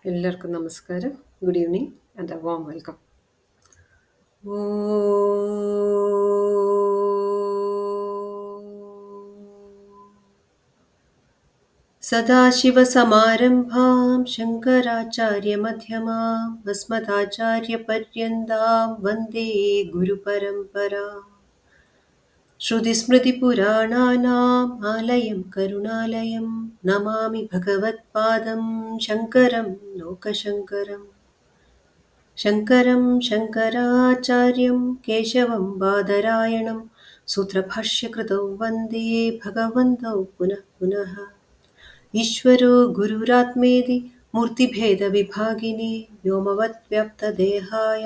എല്ലാവർക്കും നമസ്കാരം. Good evening and a warm welcome. സദാശിവസമാരംഭാം ശങ്കരാചാര്യമധ്യമാം അസ്മദാചാര്യപര്യന്താം വന്ദേ ഗുരുപരമ്പരാം. ശ്രുതിസ്മൃതിപുരാണാനാം ആലയം കരുണാലയം നമാമി ഭഗവത്പാദം ശങ്കരം ലോകശങ്കരം. ശങ്കരം ശങ്കരാചാര്യം കേശവം ബാദരായണം സൂത്രഭാഷ്യകൃതൗ വന്ദേ ഭഗവന്തൗ പുനഃ പുനഃ. ഈശ്വരോ ഗുരുരാത്മേതി മൂർത്തിഭേദവിഭാഗിനി വ്യോമവത് വ്യാപ്തദേഹായ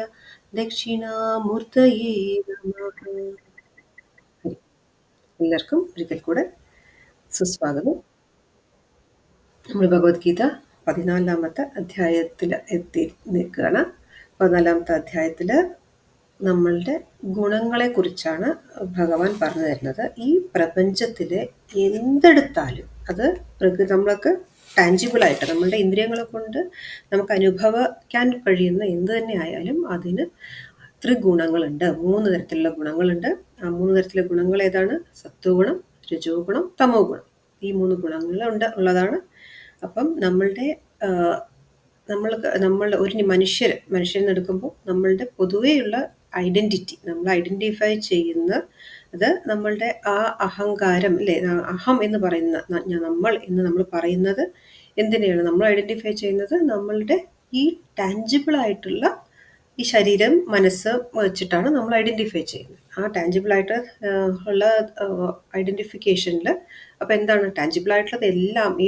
ദക്ഷിണാമൂർത്തയേ നമഃ. എല്ലാവർക്കും ഒരിക്കൽ കൂടെ സുസ്വാഗതം. നമ്മൾ ഭഗവത്ഗീത 14-ാമത്തെ അധ്യായത്തിൽ എത്തി നിൽക്കുകയാണ്. 14-ാമത്തെ അധ്യായത്തിൽ നമ്മളുടെ ഗുണങ്ങളെക്കുറിച്ചാണ് ഭഗവാൻ പറഞ്ഞു തരുന്നത്. ഈ പ്രപഞ്ചത്തിൽ എന്തെടുത്താലും അത് നമ്മൾക്ക് ടാഞ്ചിബിളായിട്ട് നമ്മളുടെ ഇന്ദ്രിയങ്ങളെ കൊണ്ട് നമുക്ക് അനുഭവിക്കാൻ കഴിയുന്ന എന്ത് തന്നെ ആയാലും അതിന് ത്രിഗുണങ്ങളുണ്ട്. 3 തരത്തിലുള്ള ഗുണങ്ങളുണ്ട്. ആ 3 തരത്തിലുള്ള ഗുണങ്ങൾ ഏതാണ്? സത്വഗുണം, രജോ ഗുണം, തമോ ഗുണം. ഈ 3 ഗുണങ്ങൾ ഉള്ളതാണ്. അപ്പം നമ്മൾ ഒരു മനുഷ്യനെടുക്കുമ്പോൾ നമ്മളുടെ പൊതുവെയുള്ള ഐഡൻറ്റിറ്റി, നമ്മൾ ഐഡൻറ്റിഫൈ ചെയ്യുന്ന അത് നമ്മളുടെ ആ അഹങ്കാരം അല്ലേ, അഹം എന്ന് പറയുന്ന നമ്മൾ എന്ന് നമ്മൾ പറയുന്നത് എന്തിനെയാണ് നമ്മൾ ഐഡൻറ്റിഫൈ ചെയ്യുന്നത്? നമ്മളുടെ ഈ ടാഞ്ചിബിൾ ആയിട്ടുള്ള ഈ ശരീരം മനസ്സ് വെച്ചിട്ടാണ് നമ്മൾ ഐഡൻറ്റിഫൈ ചെയ്യുന്നത്. ആ ടാഞ്ചിബിൾ ആയിട്ട് ഉള്ള ഐഡൻറ്റിഫിക്കേഷനിൽ അപ്പം എന്താണ് ടാഞ്ചിബിൾ ആയിട്ടുള്ളത്? എല്ലാം ഈ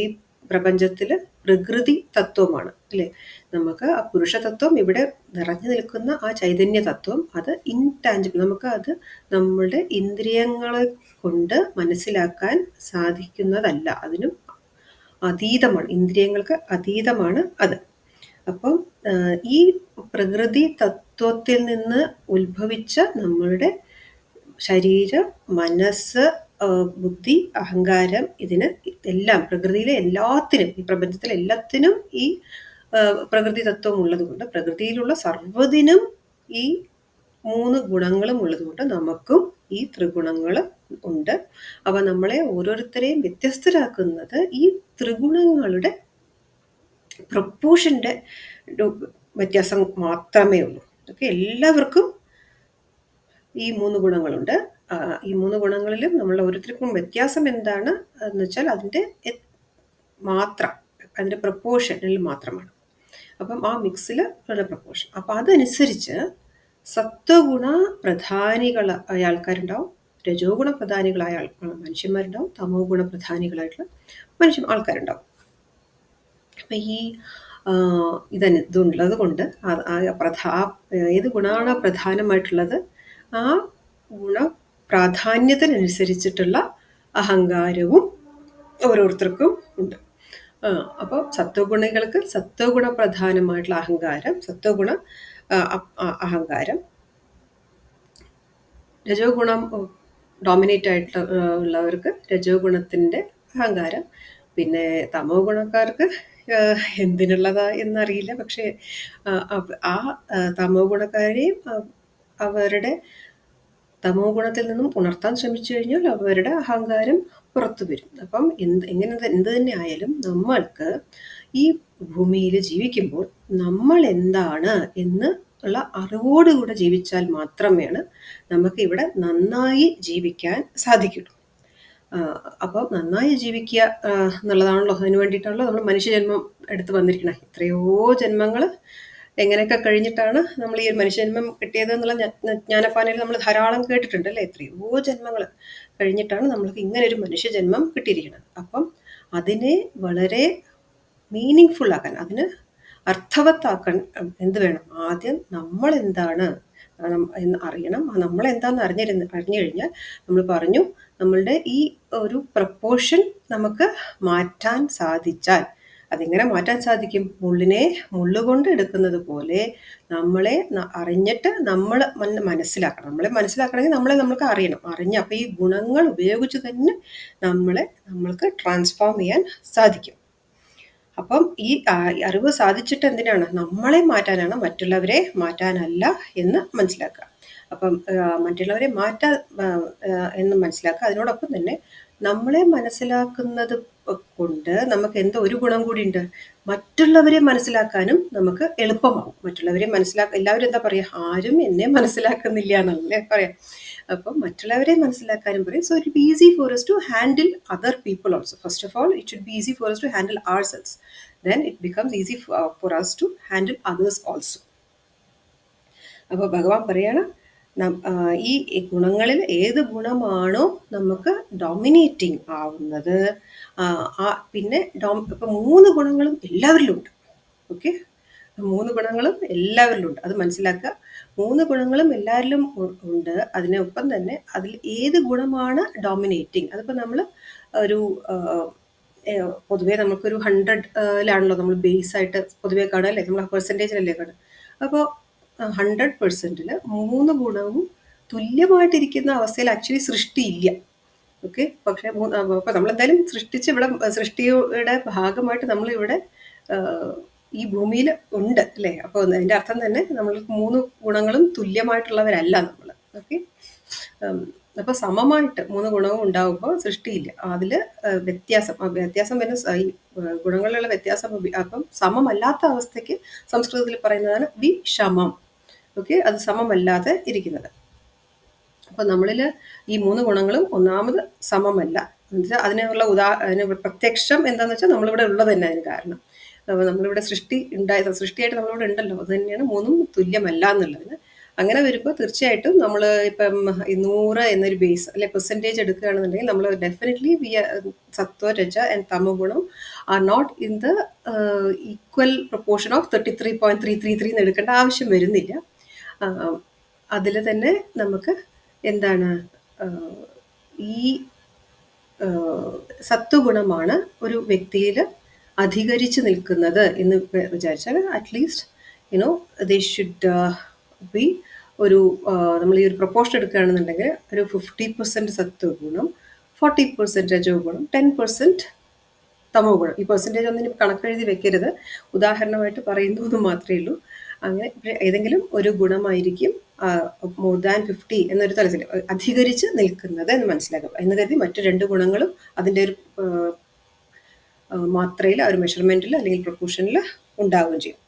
പ്രപഞ്ചത്തിൽ പ്രകൃതി തത്വമാണ് അല്ലേ. നമുക്ക് ആ പുരുഷ തത്വം ഇവിടെ നിറഞ്ഞു നിൽക്കുന്ന ആ ചൈതന്യ തത്വം അത് ഇൻടാഞ്ചിബിൾ, നമുക്ക് അത് നമ്മളുടെ ഇന്ദ്രിയങ്ങളെ കൊണ്ട് മനസ്സിലാക്കാൻ സാധിക്കുന്നതല്ല. അതിനും അതീതമാണ്, ഇന്ദ്രിയങ്ങൾക്ക് അതീതമാണ് അത്. അപ്പം ഈ പ്രകൃതി തത്വത്തിൽ നിന്ന് ഉത്ഭവിച്ച നമ്മളുടെ ശരീര, മനസ്സ്, ബുദ്ധി, അഹങ്കാരം, ഇതിന് എല്ലാം പ്രകൃതിയിലെ എല്ലാത്തിനും, ഈ പ്രപഞ്ചത്തിലെ എല്ലാത്തിനും ഈ പ്രകൃതി തത്വം ഉള്ളത് കൊണ്ട്, പ്രകൃതിയിലുള്ള സർവ്വതിനും ഈ 3 ഗുണങ്ങളും ഉള്ളത് കൊണ്ട് നമുക്കും ഈ ത്രിഗുണങ്ങൾ ഉണ്ട്. അവ നമ്മളെ ഓരോരുത്തരെയും വ്യത്യസ്തരാക്കുന്നത് ഈ ത്രിഗുണങ്ങളുടെ പ്രൊപ്പോഷൻ്റെ വ്യത്യാസം മാത്രമേ ഉള്ളൂ. ഓക്കെ, എല്ലാവർക്കും ഈ 3 ഗുണങ്ങളുണ്ട്. ഈ 3 ഗുണങ്ങളിലും നമ്മൾ ഓരോരുത്തർക്കും വ്യത്യാസം എന്താണ് എന്ന് വെച്ചാൽ അതിൻ്റെ മാത്രം, അതിൻ്റെ പ്രൊപ്പോഷനിൽ മാത്രമാണ്. അപ്പം ആ മിക്സിൽ ഉള്ള പ്രൊപ്പോഷൻ. അപ്പം അതനുസരിച്ച് സത്വഗുണ പ്രധാനികളായ ആൾക്കാരുണ്ടാവും, രജോ ഗുണ പ്രധാനികളായ മനുഷ്യന്മാരുണ്ടാവും, തമോ ഗുണ പ്രധാനികളായിട്ടുള്ള ആൾക്കാരുണ്ടാവും. അപ്പം ഈ ഇതുള്ളത് കൊണ്ട് ഏത് ഗുണമാണ് പ്രധാനമായിട്ടുള്ളത്? ആ ഗുണ പ്രാധാന്യത്തിനനുസരിച്ചിട്ടുള്ള അഹങ്കാരവും ഓരോരുത്തർക്കും ഉണ്ട്. അപ്പോൾ സത്വഗുണികൾക്ക് സത്വഗുണ പ്രധാനമായിട്ടുള്ള അഹങ്കാരം, സത്വഗുണ അഹങ്കാരം. രജോ ഗുണം ഡോമിനേറ്റ് ആയിട്ടുള്ളവർക്ക് രജോ ഗുണത്തിൻ്റെ അഹങ്കാരം. പിന്നെ തമോ ഗുണക്കാർക്ക് എന്തിനുള്ളതാ എന്നറിയില്ല, പക്ഷേ ആ തമോ ഗുണക്കാരെയും അവരുടെ തമോ ഗുണത്തിൽ നിന്നും ഉണർത്താൻ ശ്രമിച്ചു കഴിഞ്ഞാൽ അവരുടെ അഹങ്കാരം പുറത്തു വരും. അപ്പം എന്ത് തന്നെ ആയാലും നമ്മൾക്ക് ഈ ഭൂമിയിൽ ജീവിക്കുമ്പോൾ നമ്മൾ എന്താണ് എന്ന് ഉള്ള അറിവോടുകൂടെ ജീവിച്ചാൽ മാത്രമേ നമുക്ക് ഇവിടെ നന്നായി ജീവിക്കാൻ സാധിക്കുള്ളൂ. അപ്പം നന്നായി ജീവിക്കുക എന്നുള്ളതാണല്ലോ, അതിന് വേണ്ടിയിട്ടാണല്ലോ നമ്മൾ മനുഷ്യജന്മം എടുത്ത് വന്നിരിക്കണം. എത്രയോ ജന്മങ്ങൾ എങ്ങനെയൊക്കെ കഴിഞ്ഞിട്ടാണ് നമ്മൾ ഈ ഒരു മനുഷ്യജന്മം കിട്ടിയത് എന്നുള്ള ജ്ഞാനപ്പാനയിൽ നമ്മൾ ധാരാളം കേട്ടിട്ടുണ്ട് അല്ലേ. എത്രയോ ജന്മങ്ങൾ കഴിഞ്ഞിട്ടാണ് നമ്മൾക്ക് ഇങ്ങനെ ഒരു മനുഷ്യജന്മം കിട്ടിയിരിക്കുന്നത്. അപ്പം അതിനെ വളരെ മീനിങ് ഫുൾ ആക്കാൻ, അതിന് അർത്ഥവത്താക്കാൻ എന്ത് വേണം? ആദ്യം നമ്മൾ എന്താണ് എന്ന് അറിയണം. നമ്മളെന്താണെന്ന് അറിഞ്ഞു കഴിഞ്ഞാൽ നമ്മൾ പറഞ്ഞു, നമ്മളുടെ ഈ ഒരു പ്രപ്പോർഷൻ നമുക്ക് മാറ്റാൻ സാധിച്ചാൽ, അതെങ്ങനെ മാറ്റാൻ സാധിക്കും? മുള്ളിനെ മുള്ളുകൊണ്ട് എടുക്കുന്നത് പോലെ നമ്മളെ അറിഞ്ഞിട്ട് നമ്മൾ മനസ്സിലാക്കണം. നമ്മളെ മനസ്സിലാക്കണമെങ്കിൽ നമ്മൾക്ക് അറിയണം. അപ്പോൾ ഈ ഗുണങ്ങൾ ഉപയോഗിച്ച് തന്നെ നമ്മൾക്ക് ട്രാൻസ്ഫോം ചെയ്യാൻ സാധിക്കും. അപ്പം ഈ അറിവ് സാധിച്ചിട്ട് എന്തിനാണ്? നമ്മളെ മാറ്റാനാണ്, മറ്റുള്ളവരെ മാറ്റാനല്ല എന്ന് മനസ്സിലാക്കുക. അപ്പം മറ്റുള്ളവരെ മാറ്റാൻ എന്ന് മനസ്സിലാക്കുക. അതിനോടൊപ്പം തന്നെ നമ്മളെ മനസ്സിലാക്കുന്നത് കൊണ്ട് നമുക്ക് എന്തോ ഒരു ഗുണം കൂടിയുണ്ട്. മറ്റുള്ളവരെ മനസ്സിലാക്കാനും നമുക്ക് എളുപ്പമാവും. മറ്റുള്ളവരെ എല്ലാവരും എന്താ പറയാ? ആരും എന്നെ മനസ്സിലാക്കുന്നില്ല എന്നല്ലേ പറയാ. അപ്പം മറ്റുള്ളവരെ മനസ്സിലാക്കാനും പറയും. So it be easy for us to handle other people also. First of all it should be easy for us to handle ourselves. Then it becomes easy for us to handle others also. അപ്പോൾ ഭഗവാൻ പറയാണ്, ഈ ഗുണങ്ങളിൽ ഏത് ഗുണമാണോ നമുക്ക് dominating ആവുന്നത്, പിന്നെ ഇപ്പം 3 ഗുണങ്ങളും എല്ലാവരിലും ഉണ്ട്. ഓക്കെ, 3 ഗുണങ്ങളും എല്ലാവരിലും ഉണ്ട്. അത് മനസ്സിലാക്കുക. 3 ഗുണങ്ങളും എല്ലാവരിലും ഉണ്ട്. അതിനൊപ്പം തന്നെ അതിൽ ഏത് ഗുണമാണ് ഡോമിനേറ്റിംഗ്. അതിപ്പോൾ നമ്മൾ ഒരു പൊതുവേ നമുക്കൊരു 100ലാണല്ലോ നമ്മൾ ബേസ് ആയിട്ട് പൊതുവേ കാണുക അല്ലേ, നമ്മൾ പെർസെൻറ്റേജിലല്ലേ കാണുക. അപ്പോൾ 100%ൽ 3 ഗുണവും തുല്യമായിട്ടിരിക്കുന്ന അവസ്ഥയിൽ ആക്ച്വലി സൃഷ്ടിയില്ല. ഓക്കെ, പക്ഷേ അപ്പോൾ നമ്മളെന്തായാലും സൃഷ്ടിയുടെ ഭാഗമായിട്ട് നമ്മളിവിടെ ഈ ഭൂമിയിൽ ഉണ്ട് അല്ലേ. അപ്പോൾ അതിൻ്റെ അർത്ഥം തന്നെ നമ്മൾ 3 ഗുണങ്ങളും തുല്യമായിട്ടുള്ളവരല്ല നമ്മൾ. ഓക്കെ, അപ്പോൾ സമമായിട്ട് 3 ഗുണവും ഉണ്ടാകുമ്പോൾ സൃഷ്ടിയില്ല. അതിൽ വ്യത്യാസം വരുന്ന ഈ ഗുണങ്ങളിലുള്ള വ്യത്യാസം. അപ്പം സമമല്ലാത്ത അവസ്ഥയ്ക്ക് സംസ്കൃതത്തിൽ പറയുന്നതാണ് വിഷമം. ഓക്കെ, അത് സമമല്ലാതെ ഇരിക്കുന്നത്. അപ്പോൾ നമ്മളിൽ ഈ 3 ഗുണങ്ങളും ഒന്നാമത് സമമല്ല. എന്നുവെച്ചാൽ അതിന് പ്രത്യക്ഷം എന്താണെന്ന് വെച്ചാൽ നമ്മളിവിടെ ഉള്ളത് തന്നെ അതിന് കാരണം. നമ്മളിവിടെ സൃഷ്ടിയായിട്ട് നമ്മളിവിടെ ഉണ്ടല്ലോ. അത് തന്നെയാണ് 3ഉം തുല്യമല്ല എന്നുള്ളതിന്. അങ്ങനെ വരുമ്പോൾ തീർച്ചയായിട്ടും നമ്മൾ ഇപ്പം 100 എന്നൊരു ബേസ് അല്ലെ പെർസെൻറ്റേജ് എടുക്കുകയാണെന്നുണ്ടെങ്കിൽ നമ്മൾ ഡെഫിനറ്റ്ലി സത്വ രജ ആൻഡ് തമോ ഗുണം are not in the equal proportion of 33.333 എന്ന് എടുക്കേണ്ട ആവശ്യം വരുന്നില്ല. അതിൽ തന്നെ നമുക്ക് എന്താണ് ഈ സത്വഗുണമാണ് ഒരു വ്യക്തിയിൽ അധികരിച്ച് നിൽക്കുന്നത് എന്ന് വിചാരിച്ചാൽ അറ്റ്ലീസ്റ്റ് ദേ ഷുഡ് ബി നമ്മൾ ഈ ഒരു പ്രൊപ്പോർഷൻ എടുക്കുകയാണെന്നുണ്ടെങ്കിൽ ഒരു 50% സത്വഗുണം, 40% രജോ ഗുണം, 10% തമോ ഗുണം. ഈ പെർസെൻറ്റേജ് ഒന്നും കണക്കെഴുതി വെക്കരുത്, ഉദാഹരണമായിട്ട് പറയുന്നു എന്ന് മാത്രമേ ഉള്ളൂ. അങ്ങനെ ഏതെങ്കിലും ഒരു ഗുണമായിരിക്കും മോർ ദാൻ 50 എന്നൊരു തലത്തിൽ അധികരിച്ച് നിൽക്കുന്നത് എന്ന് മനസ്സിലാക്കുക. എന്ന് കരുതി മറ്റു 2 ഗുണങ്ങളും അതിൻ്റെ ഒരു മാത്രയിൽ ആ ഒരു മെഷർമെൻറ്റിൽ അല്ലെങ്കിൽ പ്രൊപ്പോർഷനിൽ ഉണ്ടാവുകയും ചെയ്യും.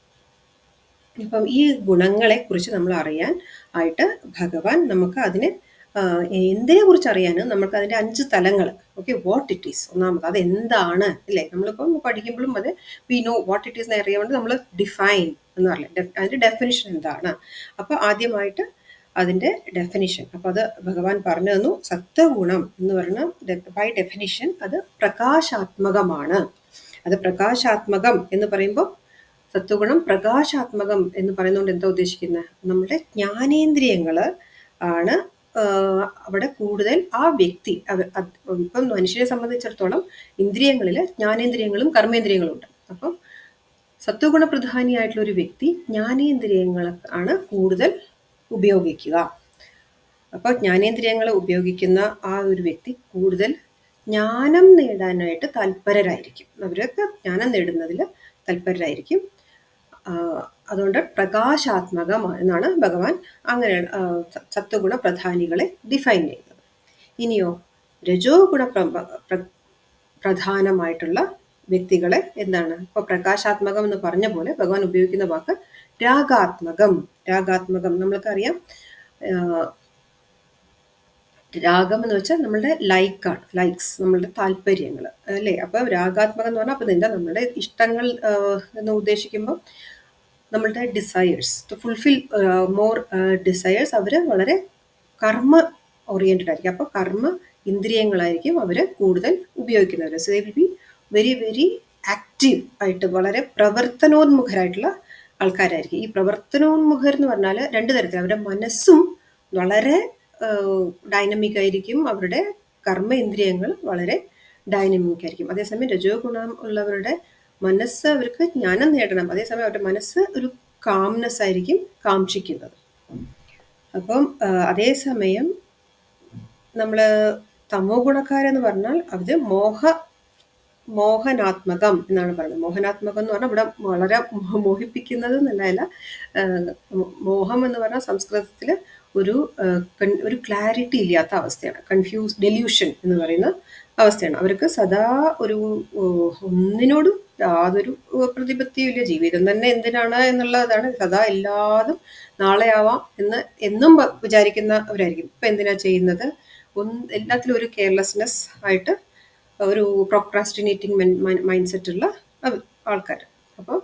ഇപ്പം ഈ ഗുണങ്ങളെ കുറിച്ച് നമ്മൾ അറിയാൻ ആയിട്ട് ഭഗവാൻ നമുക്ക് അതിനെ എന്തിനെ കുറിച്ച് അറിയാനും നമുക്ക് അതിൻ്റെ 5 തലങ്ങൾ. ഓക്കെ, വാട്ട് ഇറ്റ് ഈസ് ഒന്നാമത്, അത് എന്താണ് അല്ലേ. നമ്മളിപ്പം പഠിക്കുമ്പോഴും അത് we know what it is എന്ന് അറിയാൻ വേണ്ടി നമ്മൾ ഡിഫൈൻ എന്ന് പറയില്ല, അതിൻ്റെ ഡെഫിനിഷൻ എന്താണ്. അപ്പോൾ ആദ്യമായിട്ട് അതിൻ്റെ ഡെഫിനിഷൻ. അപ്പോൾ അത് ഭഗവാൻ പറഞ്ഞു തന്നു. സത്വഗുണം എന്ന് പറഞ്ഞാൽ ബൈ ഡെഫിനിഷൻ അത് പ്രകാശാത്മകമാണ്. അത് പ്രകാശാത്മകം എന്ന് പറയുമ്പോൾ സത്വഗുണം പ്രകാശാത്മകം എന്ന് പറയുന്നതുകൊണ്ട് എന്താ ഉദ്ദേശിക്കുന്നത്? നമ്മുടെ ജ്ഞാനേന്ദ്രിയങ്ങൾ ആണ് അവിടെ കൂടുതൽ ആ വ്യക്തി. ഇപ്പം മനുഷ്യരെ സംബന്ധിച്ചിടത്തോളം ഇന്ദ്രിയങ്ങളിൽ ജ്ഞാനേന്ദ്രിയങ്ങളും കർമ്മേന്ദ്രിയങ്ങളും ഉണ്ട്. അപ്പം സത്വഗുണപ്രധാനിയായിട്ടുള്ള ഒരു വ്യക്തി ജ്ഞാനേന്ദ്രിയങ്ങൾ ആണ് കൂടുതൽ ഉപയോഗിക്കുക. അപ്പോൾ ജ്ഞാനേന്ദ്രിയങ്ങൾ ഉപയോഗിക്കുന്ന ആ ഒരു വ്യക്തി കൂടുതൽ ജ്ഞാനം നേടാനായിട്ട് തൽപരരായിരിക്കും. അവരൊക്കെ ജ്ഞാനം നേടുന്നതിൽ തൽപരരായിരിക്കും. അതുകൊണ്ട് പ്രകാശാത്മകം എന്നാണ് ഭഗവാൻ അങ്ങനെ സത്വഗുണ പ്രധാനികളെ ഡിഫൈൻ ചെയ്യുന്നത്. ഇനിയോ രജോ ഗുണ പ്രധാനമായിട്ടുള്ള വ്യക്തികളെ എന്താണ്? ഇപ്പോൾ പ്രകാശാത്മകം എന്ന് പറഞ്ഞ പോലെ ഭഗവാൻ ഉപയോഗിക്കുന്ന വാക്ക് രാഗാത്മകം. നമ്മൾക്കറിയാം, രാഗം എന്ന് വെച്ചാൽ നമ്മളുടെ ലൈക്സ്, നമ്മളുടെ താല്പര്യങ്ങൾ അല്ലേ. അപ്പോൾ രാഗാത്മകം എന്ന് പറഞ്ഞാൽ അപ്പോൾ എന്താ, നമ്മളുടെ ഇഷ്ടങ്ങൾ എന്ന് ഉദ്ദേശിക്കുമ്പോൾ നമ്മളുടെ desires to fulfil more desires അവർ വളരെ കർമ്മ ഓറിയൻറ്റഡ് ആയിരിക്കും. അപ്പോൾ കർമ്മ ഇന്ദ്രിയങ്ങളായിരിക്കും അവർ കൂടുതൽ ഉപയോഗിക്കുന്നവർ. So they will be very very active ആയിട്ട്, വളരെ പ്രവർത്തനോന്മുഖരായിട്ടുള്ള ആൾക്കാരായിരിക്കും. ഈ പ്രവർത്തനോന്മുഖർ എന്ന് പറഞ്ഞാൽ 2 തരത്തിൽ. അവരുടെ മനസ്സും വളരെ ഡൈനമിക് ആയിരിക്കും, അവരുടെ കർമ്മ ഇന്ദ്രിയങ്ങൾ വളരെ ഡൈനമിക് ആയിരിക്കും. അതേസമയം രജോ ഗുണം ഉള്ളവരുടെ മനസ്സ്, അവർക്ക് ജ്ഞാനം നേടണം, അതേസമയം അവരുടെ മനസ്സ് ഒരു കാംനെസ് ആയിരിക്കും കാക്ഷിക്കുന്നത്. അപ്പം അതേസമയം നമ്മൾ തമോ ഗുണക്കാരെന്ന് പറഞ്ഞാൽ അവർ മോഹനാത്മകം എന്നാണ് പറയുന്നത്. മോഹനാത്മകം എന്ന് പറഞ്ഞാൽ ഇവിടെ വളരെ മോഹിപ്പിക്കുന്നത് എന്നല്ല. മോഹം എന്ന് പറഞ്ഞാൽ സംസ്കൃതത്തിൽ ഒരു ഒരു ക്ലാരിറ്റി ഇല്ലാത്ത അവസ്ഥയാണ്. ഡെല്യൂഷൻ എന്ന് പറയുന്ന അവസ്ഥയാണ്. അവർക്ക് സദാ ഒരു ഒന്നിനോടും യാതൊരു പ്രതിപത്തിയും ഇല്ല. ജീവിതം തന്നെ എന്തിനാണ് എന്നുള്ളതാണ്. സദാ എല്ലാതും നാളെ ആവാം എന്ന് എന്നും വിചാരിക്കുന്നവരായിരിക്കും. ഇപ്പം എന്തിനാ ചെയ്യുന്നത്, എല്ലാത്തിലും ഒരു കെയർലെസ്നെസ് ആയിട്ട് ഒരു പ്രോക്രാസ്റ്റിനേറ്റിംഗ് മൈൻഡ് സെറ്റ് ഉള്ള ആൾക്കാർ. അപ്പോൾ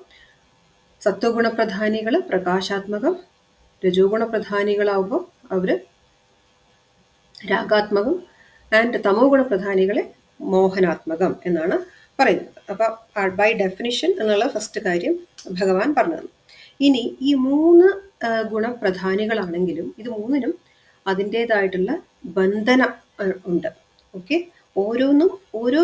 സത്വഗുണപ്രധാനികൾ പ്രകാശാത്മകം, രജോ ഗുണപ്രധാനികളാവുമ്പോൾ അവർ രാഗാത്മകം, ആൻഡ് തമോ ഗുണപ്രധാനികളെ മോഹനാത്മകം എന്നാണ് പറയുന്നത്. അപ്പോൾ ബൈ ഡെഫിനിഷൻ എന്നുള്ള ഫസ്റ്റ് കാര്യം ഭഗവാൻ പറഞ്ഞത്. ഇനി ഈ 3 ഗുണപ്രധാനികളാണെങ്കിലും ഇത് മൂന്നിനും അതിൻ്റേതായിട്ടുള്ള ബന്ധന ഉണ്ട്. ഓക്കെ, ഓരോന്നും ഓരോ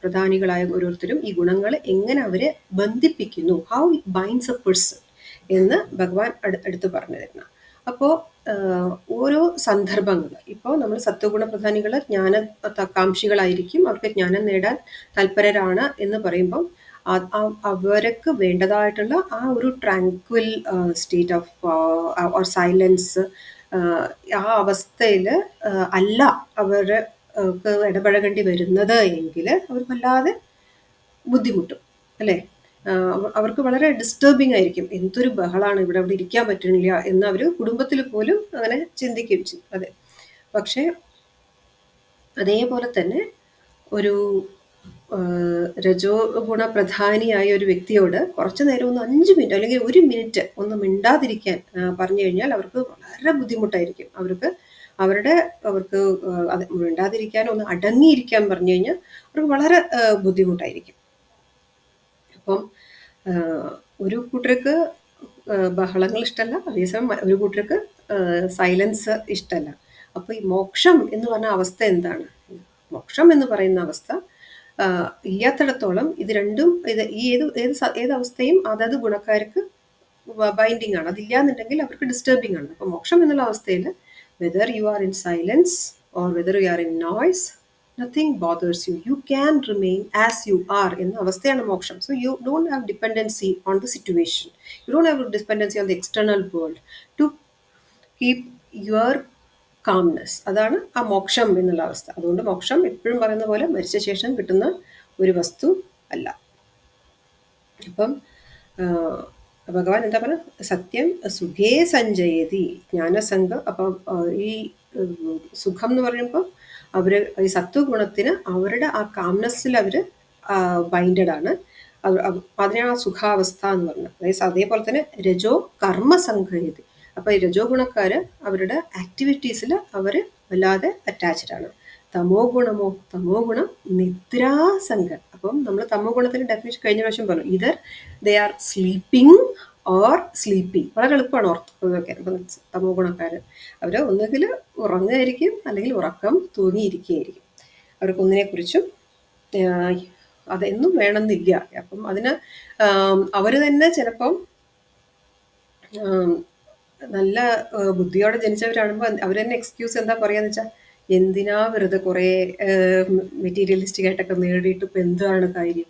പ്രധാനികളായ ഓരോരുത്തരും ഈ ഗുണങ്ങൾ എങ്ങനെ അവരെ ബന്ധിപ്പിക്കുന്നു, how it binds A person എന്ന് ഭഗവാൻ എടുത്തു പറഞ്ഞു തരുന്ന. അപ്പോൾ ഓരോ സന്ദർഭങ്ങൾ, ഇപ്പോൾ നമ്മൾ സത്വഗുണ പ്രധാനികൾ ജ്ഞാനകാംക്ഷികളായിരിക്കും, അവർക്ക് ജ്ഞാനം നേടാൻ തൽപരരാണ് എന്ന് പറയുമ്പം അവർക്ക് വേണ്ടതായിട്ടുള്ള ആ ഒരു ട്രാങ്ക്വിൽ സ്റ്റേറ്റ് ഓഫ് ഓർ സൈലൻസ്, ആ അവസ്ഥയിൽ അല്ല അവർക്ക് ഇടപഴകേണ്ടി വരുന്നത് എങ്കിൽ അവർ വല്ലാതെ ബുദ്ധിമുട്ടും അല്ലേ. അവർക്ക് വളരെ ഡിസ്റ്റർബിങ് ആയിരിക്കും. എന്തൊരു ബഹളാണ്, ഇവിടെ ഇരിക്കാൻ പറ്റുന്നില്ല എന്ന് അവർ കുടുംബത്തിൽ പോലും അങ്ങനെ ചിന്തിക്കുകയും ചെയ്യും. അതെ, പക്ഷേ അതേപോലെ തന്നെ ഒരു രജോ ഗുണ പ്രധാനിയായ ഒരു വ്യക്തിയോട് കുറച്ചു നേരം ഒന്ന് 5 മിനിറ്റ് അല്ലെങ്കിൽ 1 മിനിറ്റ് ഒന്ന് മിണ്ടാതിരിക്കാൻ പറഞ്ഞു കഴിഞ്ഞാൽ അവർക്ക് വളരെ ബുദ്ധിമുട്ടായിരിക്കും. അവർക്ക് അത് മിണ്ടാതിരിക്കാൻ, ഒന്ന് അടങ്ങിയിരിക്കാൻ പറഞ്ഞു കഴിഞ്ഞാൽ അവർക്ക് വളരെ ബുദ്ധിമുട്ടായിരിക്കും. അപ്പം ഒരു കൂട്ടർക്ക് ബഹളങ്ങൾ ഇഷ്ടമല്ല, അതേസമയം ഒരു കൂട്ടർക്ക് സൈലൻസ് ഇഷ്ടമല്ല. അപ്പോൾ ഈ മോക്ഷം എന്ന് പറഞ്ഞ അവസ്ഥ എന്താണ്? മോക്ഷം എന്ന് പറയുന്ന അവസ്ഥ ഇല്ലാത്തിടത്തോളം ഇത് രണ്ടും ഈ ഏത് അവസ്ഥയും അതത് ഗുണക്കാർക്ക് ബൈൻഡിങ് ആണ്. അതില്ലാന്നുണ്ടെങ്കിൽ അവർക്ക് ഡിസ്റ്റർബിങ് ആണ്. അപ്പോൾ മോക്ഷം എന്നുള്ള അവസ്ഥയിൽ whether you are in silence or whether you are in noise, nothing bothers you. You can remain as you are എന്ന അവസ്ഥയാണ് മോക്ഷം. So you don't have dependency on the situation. You don't have a dependency on the external world to keep your calmness. അതാണ് ആ മോക്ഷം എന്നുള്ള അവസ്ഥ. അതുകൊണ്ട് മോക്ഷം എപ്പോഴും പറയുന്ന പോലെ മരിച്ച ശേഷം കിട്ടുന്ന ഒരു വസ്തു അല്ല. അപ്പം ഭഗവാൻ എന്താ പറയുക, സത്യം സുഖേ സഞ്ജയതി ജ്ഞാനസംഘം. അപ്പം ഈ സുഖം എന്ന് പറയുമ്പോൾ അവർ ഈ സത്വഗുണത്തിന് അവരുടെ ആ കാംനെസ്സിൽ അവർ ബൈൻഡഡ് ആണ്. അതിനാണ് ആ സുഖാവസ്ഥ എന്ന് പറഞ്ഞത്. അതായത് അതേപോലെ തന്നെ രജോ കർമ്മസംഘയതി. അപ്പോൾ ഈ രജോ ഗുണക്കാർ അവരുടെ ആക്ടിവിറ്റീസിൽ അവർ വല്ലാതെ അറ്റാച്ച്ഡ് ആണ്. തമോ ഗുണം നിദ്രാസംഘം. അപ്പം നമ്മൾ തമോ ഗുണത്തിന് ഡെഫിനിഷൻ കഴിഞ്ഞ പ്രാവശ്യം പറഞ്ഞു, either they are sleeping or sleepy. വളരെ എളുപ്പമാണ് ഓർത്ത് വെക്കാൻ. അപ്പം തമോ ഗുണക്കാർ അവർ ഒന്നുകിൽ ഉറങ്ങുകയായിരിക്കും അല്ലെങ്കിൽ ഉറക്കം തൂങ്ങിയിരിക്കുകയായിരിക്കും. അവർക്ക് ഒന്നിനെക്കുറിച്ചും അതൊന്നും വേണമെന്നില്ല. അപ്പം അതിന് അവർ തന്നെ ചിലപ്പം നല്ല ബുദ്ധിയോടെ ജനിച്ചവരാകുമ്പോൾ അവർ തന്നെ എക്സ്ക്യൂസ് എന്താ പറയാന്ന് വെച്ചാൽ, എന്തിനാ വെറുതെ കുറേ മെറ്റീരിയലിസ്റ്റിക് ആയിട്ടൊക്കെ നേടിയിട്ട് ഇപ്പം എന്താണ് കാര്യം,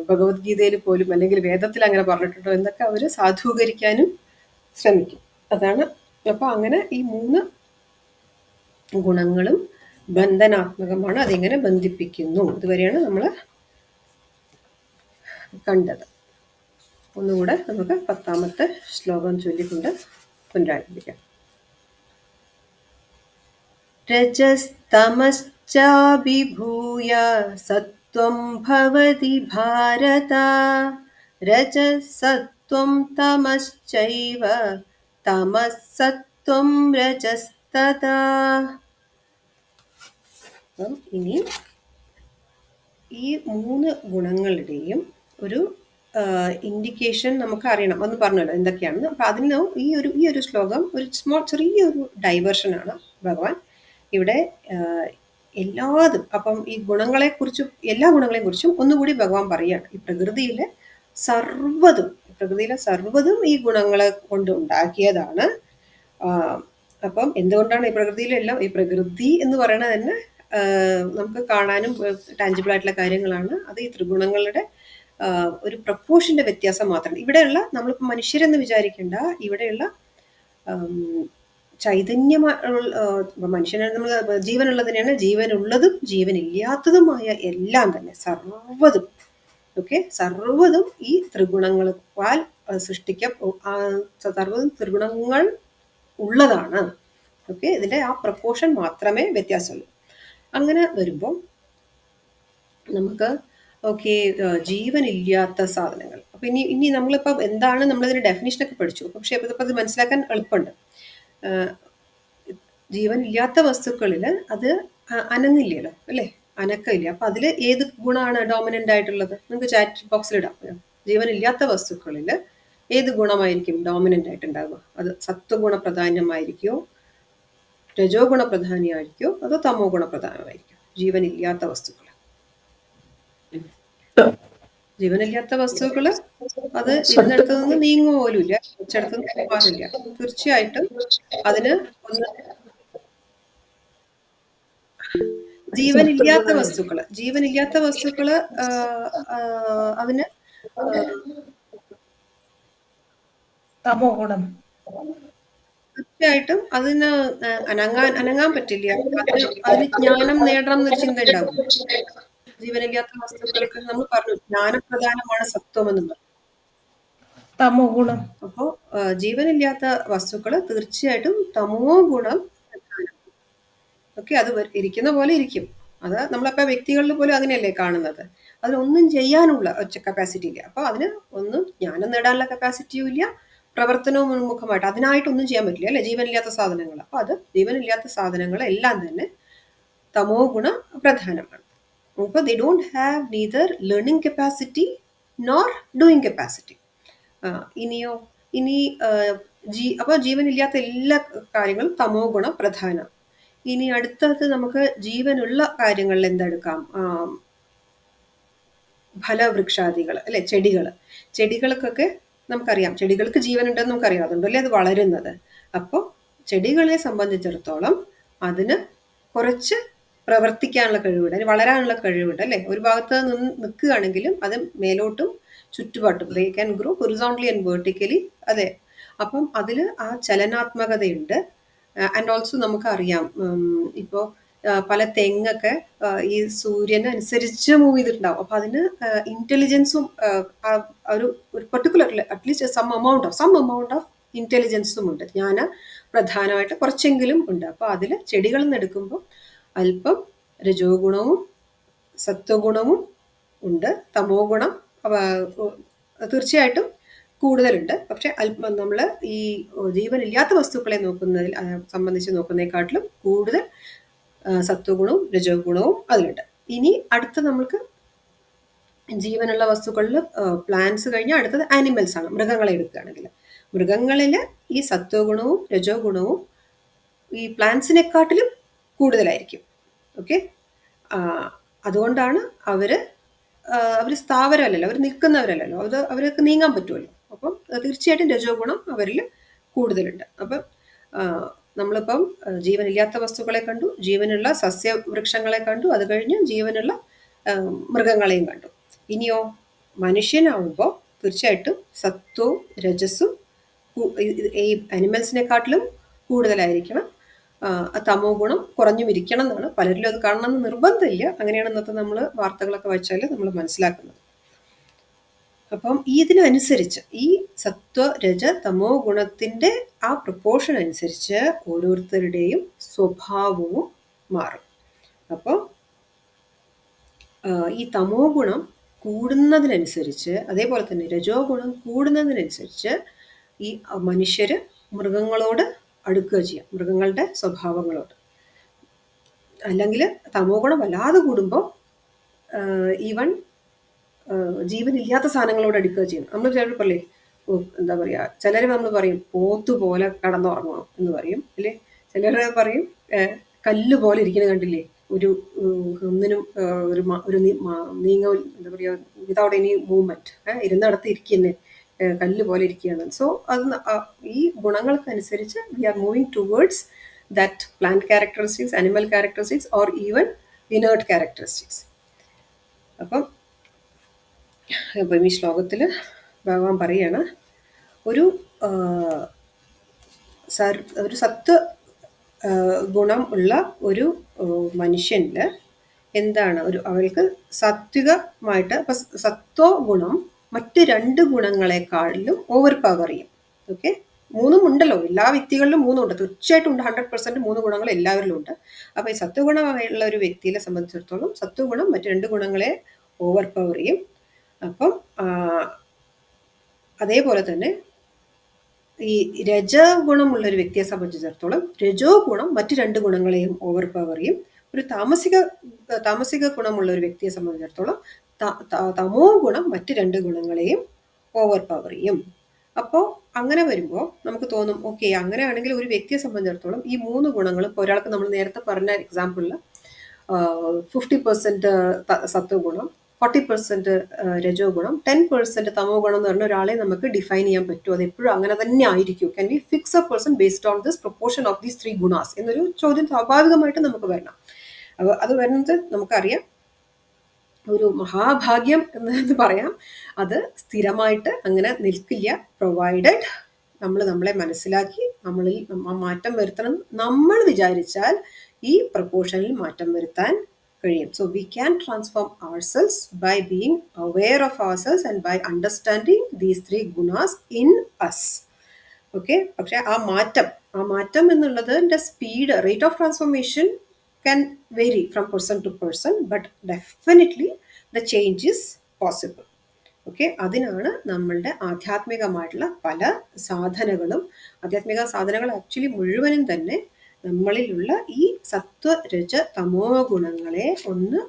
ഭഗവത്ഗീതയിൽ പോലും അല്ലെങ്കിൽ വേദത്തിൽ അങ്ങനെ പറഞ്ഞിട്ടുണ്ടോ എന്നൊക്കെ അവർ സാധൂകരിക്കാനും ശ്രമിക്കും. അതാണ്. അപ്പോൾ അങ്ങനെ ഈ 3 ഗുണങ്ങളും ബന്ധനാത്മകമാണ്. അതിങ്ങനെ ബന്ധിപ്പിക്കുന്നു. ഇതുവരെയാണ് നമ്മൾ കണ്ടത്. ഒന്നുകൂടെ നമുക്ക് 10ാമത്തെ ശ്ലോകം ചൊല്ലിക്കൊണ്ട് പുനരാരംഭിക്കാം. രജസ്തമശ്ചാഭിഭൂയ സത്വം ഭവതി ഭാരത, രജസത്വം തമശ്ചൈവ തമസത്വം രജസ്തഥാ. ഇനി ഈ 3 ഗുണങ്ങളുടെയും ഒരു ഇൻഡിക്കേഷൻ നമുക്ക് അറിയണം. ഒന്ന് പറഞ്ഞല്ലോ എന്തൊക്കെയാണെന്ന്. അപ്പം അതിന് ഈ ഒരു ശ്ലോകം ഒരു ചെറിയൊരു ഡൈവേർഷനാണ് ഭഗവാൻ ഇവിടെ എല്ലാതും. അപ്പം ഈ ഗുണങ്ങളെക്കുറിച്ചും എല്ലാ ഗുണങ്ങളെയും കുറിച്ചും ഒന്നുകൂടി ഭഗവാൻ പറയുകയാണ്. ഈ പ്രകൃതിയിലെ സർവ്വതും ഈ ഗുണങ്ങളെ കൊണ്ട് ഉണ്ടാക്കിയതാണ്. അപ്പം എന്തുകൊണ്ടാണ് ഈ പ്രകൃതിയിലെല്ലാം, ഈ പ്രകൃതി എന്ന് പറയുന്നത് തന്നെ നമുക്ക് കാണാനും ടാഞ്ചിബിൾ ആയിട്ടുള്ള കാര്യങ്ങളാണ്. അത് ഈ ത്രിഗുണങ്ങളുടെ ഒരു പ്രപ്പോർഷന്റെ വ്യത്യാസം മാത്രമാണ്. ഇവിടെയുള്ള നമ്മളിപ്പോൾ മനുഷ്യരെന്ന് വിചാരിക്കേണ്ട, ഇവിടെയുള്ള ചൈതന്യമായ മനുഷ്യനെ നമ്മൾ ജീവനുള്ളതിനെയാണ്, ജീവനുള്ളതും ജീവനില്ലാത്തതുമായ എല്ലാം തന്നെ സർവ്വതും, ഓക്കെ, സർവ്വതും ഈ ത്രിഗുണങ്ങളാൽ സർവ്വതും ത്രിഗുണങ്ങൾ ഉള്ളതാണ്. ഓക്കെ, ഇതിന്റെ ആ പ്രപ്പോർഷൻ മാത്രമേ വ്യത്യാസമുള്ളൂ. അങ്ങനെ വരുമ്പോൾ നമുക്ക് ഓക്കെ, ജീവനില്ലാത്ത സാധനങ്ങൾ. അപ്പൊ ഇനി നമ്മളിപ്പോ എന്താണ്, നമ്മളിതിന്റെ ഡെഫിനിഷനൊക്കെ പഠിച്ചു, പക്ഷെ ഇതിപ്പോ അത് മനസ്സിലാക്കാൻ എളുപ്പമുണ്ട്. ജീവനില്ലാത്ത വസ്തുക്കളിൽ അത് അനങ്ങില്ലല്ലോ, അല്ലേ? അനക്കമില്ല. അപ്പൊ അതിൽ ഏത് ഗുണമാണ് ഡോമിനന്റ് ആയിട്ടുള്ളത്? നിങ്ങൾക്ക് ചാറ്റ് ബോക്സിൽ ഇടാം. ജീവനില്ലാത്ത വസ്തുക്കളിൽ ഏത് ഗുണമായിരിക്കും ഡോമിനന്റ് ആയിട്ടുണ്ടാവുക? അത് സത്വഗുണ പ്രധാനമായിരിക്കോ, രജോ ഗുണ പ്രധാനമായിരിക്കോ, അതോ തമോ ഗുണ പ്രധാനമായിരിക്കും? ജീവനില്ലാത്ത വസ്തുക്കൾ, ജീവനില്ലാത്ത വസ്തുക്കള് അത് ഇരുന്നിടത്ത് നിന്ന് നീങ്ങുക പോലും ഇല്ല, വെച്ചിടത്ത് നിന്ന് മാറില്ല. തീർച്ചയായിട്ടും അതിന് ഒന്ന് ജീവനില്ലാത്ത വസ്തുക്കള് അതിന് തമോ ഗുണം. തീർച്ചയായിട്ടും അതിന് അനങ്ങാൻ പറ്റില്ല. അതിന് ജ്ഞാനം നേടണം എന്നൊരു ചിന്ത ഉണ്ടാവും. ജീവനില്ലാത്ത വസ്തുക്കൾക്ക് നമ്മൾ പറഞ്ഞു ജ്ഞാനപ്രധാനമാണ് സത്വം എന്ന് പറഞ്ഞു. തമോ ഗുണം. അപ്പോ ജീവനില്ലാത്ത വസ്തുക്കള് തീർച്ചയായിട്ടും തമോ ഗുണം. ഓക്കെ, അത് ഇരിക്കുന്ന പോലെ ഇരിക്കും. അത് നമ്മളപ്പോ വ്യക്തികളിൽ പോലും അങ്ങനെയല്ലേ കാണുന്നത്. അതിനൊന്നും ചെയ്യാനുള്ള കപ്പാസിറ്റി ഇല്ല. അപ്പൊ അതിന് ഒന്നും ജ്ഞാനം നേടാനുള്ള കപ്പാസിറ്റിയും ഇല്ല, പ്രവർത്തനവും ഉന്മുഖമായിട്ട് അതിനായിട്ടൊന്നും ചെയ്യാൻ പറ്റില്ല, അല്ലെ? ജീവനില്ലാത്ത സാധനങ്ങൾ. അപ്പൊ അത് ജീവനില്ലാത്ത സാധനങ്ങൾ എല്ലാം തന്നെ തമോ ഗുണ പ്രധാനമാണ്. അപ്പൊ they don't have neither learning capacity nor doing capacity. ഇനി അപ്പൊ ജീവനില്ലാത്ത എല്ലാ കാര്യങ്ങളും തമോ ഗുണ പ്രധാനം. ഇനി അടുത്തത് നമുക്ക് ജീവനുള്ള കാര്യങ്ങളിൽ എന്തെടുക്കാം? ഫലവൃക്ഷാദികൾ, അല്ലെ? ചെടികൾക്കൊക്കെ നമുക്കറിയാം, ചെടികൾക്ക് ജീവനുണ്ടെന്ന് നമുക്കറിയാം, അതുകൊണ്ടല്ലേ അത് വളരുന്നത്. അപ്പോൾ ചെടികളെ സംബന്ധിച്ചിടത്തോളം അതിന് കുറച്ച് പ്രവർത്തിക്കാനുള്ള കഴിവുണ്ട്, അതിന് വളരാനുള്ള കഴിവുണ്ട്, അല്ലെ? ഒരു ഭാഗത്ത് നിന്ന് നിൽക്കുകയാണെങ്കിലും അത് മേലോട്ടും ചുറ്റുപാട്ടും they can grow horizontally and vertically. അതെ, അപ്പം അതിൽ ആ ചലനാത്മകതയുണ്ട്. ആൻഡ് ഓൾസോ നമുക്കറിയാം, ഇപ്പോൾ പല തെങ്ങൊക്കെ ഈ സൂര്യന് അനുസരിച്ച് മൂവ് ചെയ്തിട്ടുണ്ടാവും. അപ്പൊ അതിന് ഇന്റലിജൻസും ഒരു particular at least some amount of ഇന്റലിജൻസും ഉണ്ട്, ജ്ഞാന പ്രധാനമായിട്ട് കുറച്ചെങ്കിലും ഉണ്ട്. അപ്പൊ അതിൽ ചെടികളിൽ നിന്ന് എടുക്കുമ്പോൾ അല്പം രജോ ഗുണവും സത്വഗുണവും ഉണ്ട്, തമോ ഗുണം തീർച്ചയായിട്ടും കൂടുതലുണ്ട്. പക്ഷെ അല്പം നമ്മൾ ഈ ജീവനില്ലാത്ത വസ്തുക്കളെ സംബന്ധിച്ച് നോക്കുന്നതിനെക്കാട്ടിലും കൂടുതൽ സത്വഗുണവും രജോ ഗുണവും അതിലുണ്ട്. ഇനി അടുത്ത നമ്മൾക്ക് ജീവനുള്ള വസ്തുക്കളിൽ പ്ലാന്റ്സ് കഴിഞ്ഞാൽ അടുത്തത് ആനിമൽസ് ആണ്. മൃഗങ്ങളെ എടുക്കുകയാണെങ്കിൽ മൃഗങ്ങളിൽ ഈ സത്വഗുണവും രജോ ഗുണവും ഈ പ്ലാന്റ്സിനെക്കാട്ടിലും കൂടുതലായിരിക്കും. ഓക്കെ, അതുകൊണ്ടാണ് അവര് സ്ഥാവരമല്ലല്ലോ, അവർ നിൽക്കുന്നവരല്ലല്ലോ, അവർക്ക് നീങ്ങാൻ പറ്റുമല്ലോ. അപ്പം തീർച്ചയായിട്ടും രജോ ഗുണം അവരിൽ കൂടുതലുണ്ട്. അപ്പം നമ്മളിപ്പം ജീവനില്ലാത്ത വസ്തുക്കളെ കണ്ടു, ജീവനുള്ള സസ്യവൃക്ഷങ്ങളെ കണ്ടു, അത് കഴിഞ്ഞ് ജീവനുള്ള മൃഗങ്ങളെയും കണ്ടു. ഇനിയോ മനുഷ്യനാവുമ്പോൾ തീർച്ചയായിട്ടും സത്വവും രജസ്സും ഈ അനിമൽസിനെക്കാട്ടിലും കൂടുതലായിരിക്കണം. തമോ ഗുണം കുറഞ്ഞും ഇരിക്കണം എന്നാണ്. പലരിലും അത് കാണണമെന്ന് നിർബന്ധമില്ല, അങ്ങനെയാണ് ഇന്നത്തെ നമ്മൾ വാർത്തകളൊക്കെ വായിച്ചാൽ നമ്മൾ മനസ്സിലാക്കുന്നത്. അപ്പം ഇതിനനുസരിച്ച് ഈ സത്വ രജ തമോ ഗുണത്തിന്റെ ആ പ്രപ്പോർഷൻ അനുസരിച്ച് ഓരോരുത്തരുടെയും സ്വഭാവവും മാറും. അപ്പോൾ ഈ തമോ ഗുണം കൂടുന്നതിനനുസരിച്ച്, അതേപോലെ തന്നെ രജോ ഗുണം കൂടുന്നതിനനുസരിച്ച് ഈ മനുഷ്യര് മൃഗങ്ങളോട് അടുക്കുക ചെയ്യാം, മൃഗങ്ങളുടെ സ്വഭാവങ്ങളോട്. അല്ലെങ്കിൽ തമോ ഗുണം വല്ലാതെ കൂടുമ്പോൾ ഈവൻ ജീവനില്ലാത്ത സാധനങ്ങളോട് അടുക്കുക ചെയ്യും. നമ്മൾ ചിലർ പറയേ, എന്താ പറയുക, ചിലർ നമ്മൾ പറയും പോത്തുപോലെ കടന്നുറങ്ങണം എന്ന് പറയും, അല്ലേ? ചിലർ പറയും കല്ല് പോലെ ഇരിക്കുന്നത് കണ്ടില്ലേ, ഒന്നിനും ഒരു നീങ്ങ, എന്താ പറയുക, വിതൗട്ട് എനി മൂവ്മെന്റ്, ഇരുന്നിടത്ത് ഇരിക്കുന്നേ കല്ല് പോലെ ഇരിക്കുകയാണ്. സോ അത് ഈ ഗുണങ്ങൾക്കനുസരിച്ച് we are moving towards that plant characteristics, animal characteristics, or even inert characteristics. അപ്പം ഈ ശ്ലോകത്തിൽ ഭഗവാൻ പറയാണ്, ഒരു ഒരു സത്വ ഗുണം ഉള്ള ഒരു മനുഷ്യനിൽ എന്താണ് അവൾക്ക് സാത്വികമായിട്ട്, അപ്പം സത്വ ഗുണം മറ്റ് 2 ഗുണങ്ങളെക്കാളിലും ഓവർ പവർ ചെയ്യും. ഓക്കെ, 3 ഉണ്ടല്ലോ, എല്ലാ വ്യക്തികളിലും 3 ഉണ്ട്, തീർച്ചയായിട്ടും ഉണ്ട്. 100% 3 ഗുണങ്ങൾ എല്ലാവരിലും ഉണ്ട്. അപ്പം ഈ സത്വഗുണമുള്ള ഒരു വ്യക്തിയെ സംബന്ധിച്ചിടത്തോളം സത്വഗുണം മറ്റ് 2 ഗുണങ്ങളെ ഓവർ പവർ ചെയ്യും. അപ്പം അതേപോലെ തന്നെ ഈ രജഗുണമുള്ള ഒരു വ്യക്തിയെ സംബന്ധിച്ചിടത്തോളം രജോ ഗുണം മറ്റ് 2 ഗുണങ്ങളെയും ഓവർ പവർ ചെയ്യും. ഒരു താമസിക ഗുണമുള്ള ഒരു വ്യക്തിയെ സംബന്ധിച്ചിടത്തോളം തമോ ഗുണം മറ്റ് 2 ഗുണങ്ങളെയും ഓവർ പവർ ചെയ്യും. അപ്പോൾ അങ്ങനെ വരുമ്പോൾ നമുക്ക് തോന്നും, ഓക്കെ, അങ്ങനെയാണെങ്കിൽ ഒരു വ്യക്തിയെ സംബന്ധിച്ചിടത്തോളം ഈ 3 ഗുണങ്ങളും, ഇപ്പോൾ ഒരാൾക്ക് നമ്മൾ നേരത്തെ പറഞ്ഞ എക്സാമ്പിളിൽ 50% സത്വ ഗുണം, 40% രജോ ഗുണം, 10% തമോ ഗുണം എന്ന് പറഞ്ഞ ഒരാളെ നമുക്ക് ഡിഫൈൻ ചെയ്യാൻ പറ്റുമോ? അത് എപ്പോഴും അങ്ങനെ തന്നെ ആയിരിക്കും? Can we fix A person based on this proportion of these 3 ഗുണാസ് എന്നൊരു ചോദ്യം സ്വാഭാവികമായിട്ട് നമുക്ക് വരണം. അപ്പോൾ അത് വരുന്നത് നമുക്കറിയാം, ഒരു മഹാഭാഗ്യം എന്ന് പറയാം. അത് സ്ഥിരമായിട്ട് അങ്ങനെ നിൽക്കില്ല, പ്രൊവൈഡഡ് നമ്മൾ നമ്മളെ മനസ്സിലാക്കി നമ്മളിൽ മാറ്റം വരുത്തണം നമ്മൾ വിചാരിച്ചാൽ ഈ പ്രൊപ്പോർഷനിൽ മാറ്റം വരുത്താൻ കഴിയും. So we can transform ourselves by being aware of ourselves and by understanding these 3 ഗുണാസ് in us. Okay, പക്ഷെ ആ മാറ്റം എന്നുള്ളതിൻ്റെ speed, rate of transformation can vary from person to person, but definitely the change is possible. Okay, അതിനാണ് നമ്മളുടെ ആധ്യാത്മികമായിട്ടുള്ള പല സാധനങ്ങളും. ആധ്യാത്മിക സാധനങ്ങൾ ആക്ച്വലി മുഴുവനും തന്നെ നമ്മളിലുള്ള ഈ സത്വ രജ തമോ ഗുണങ്ങളെ ഒന്ന്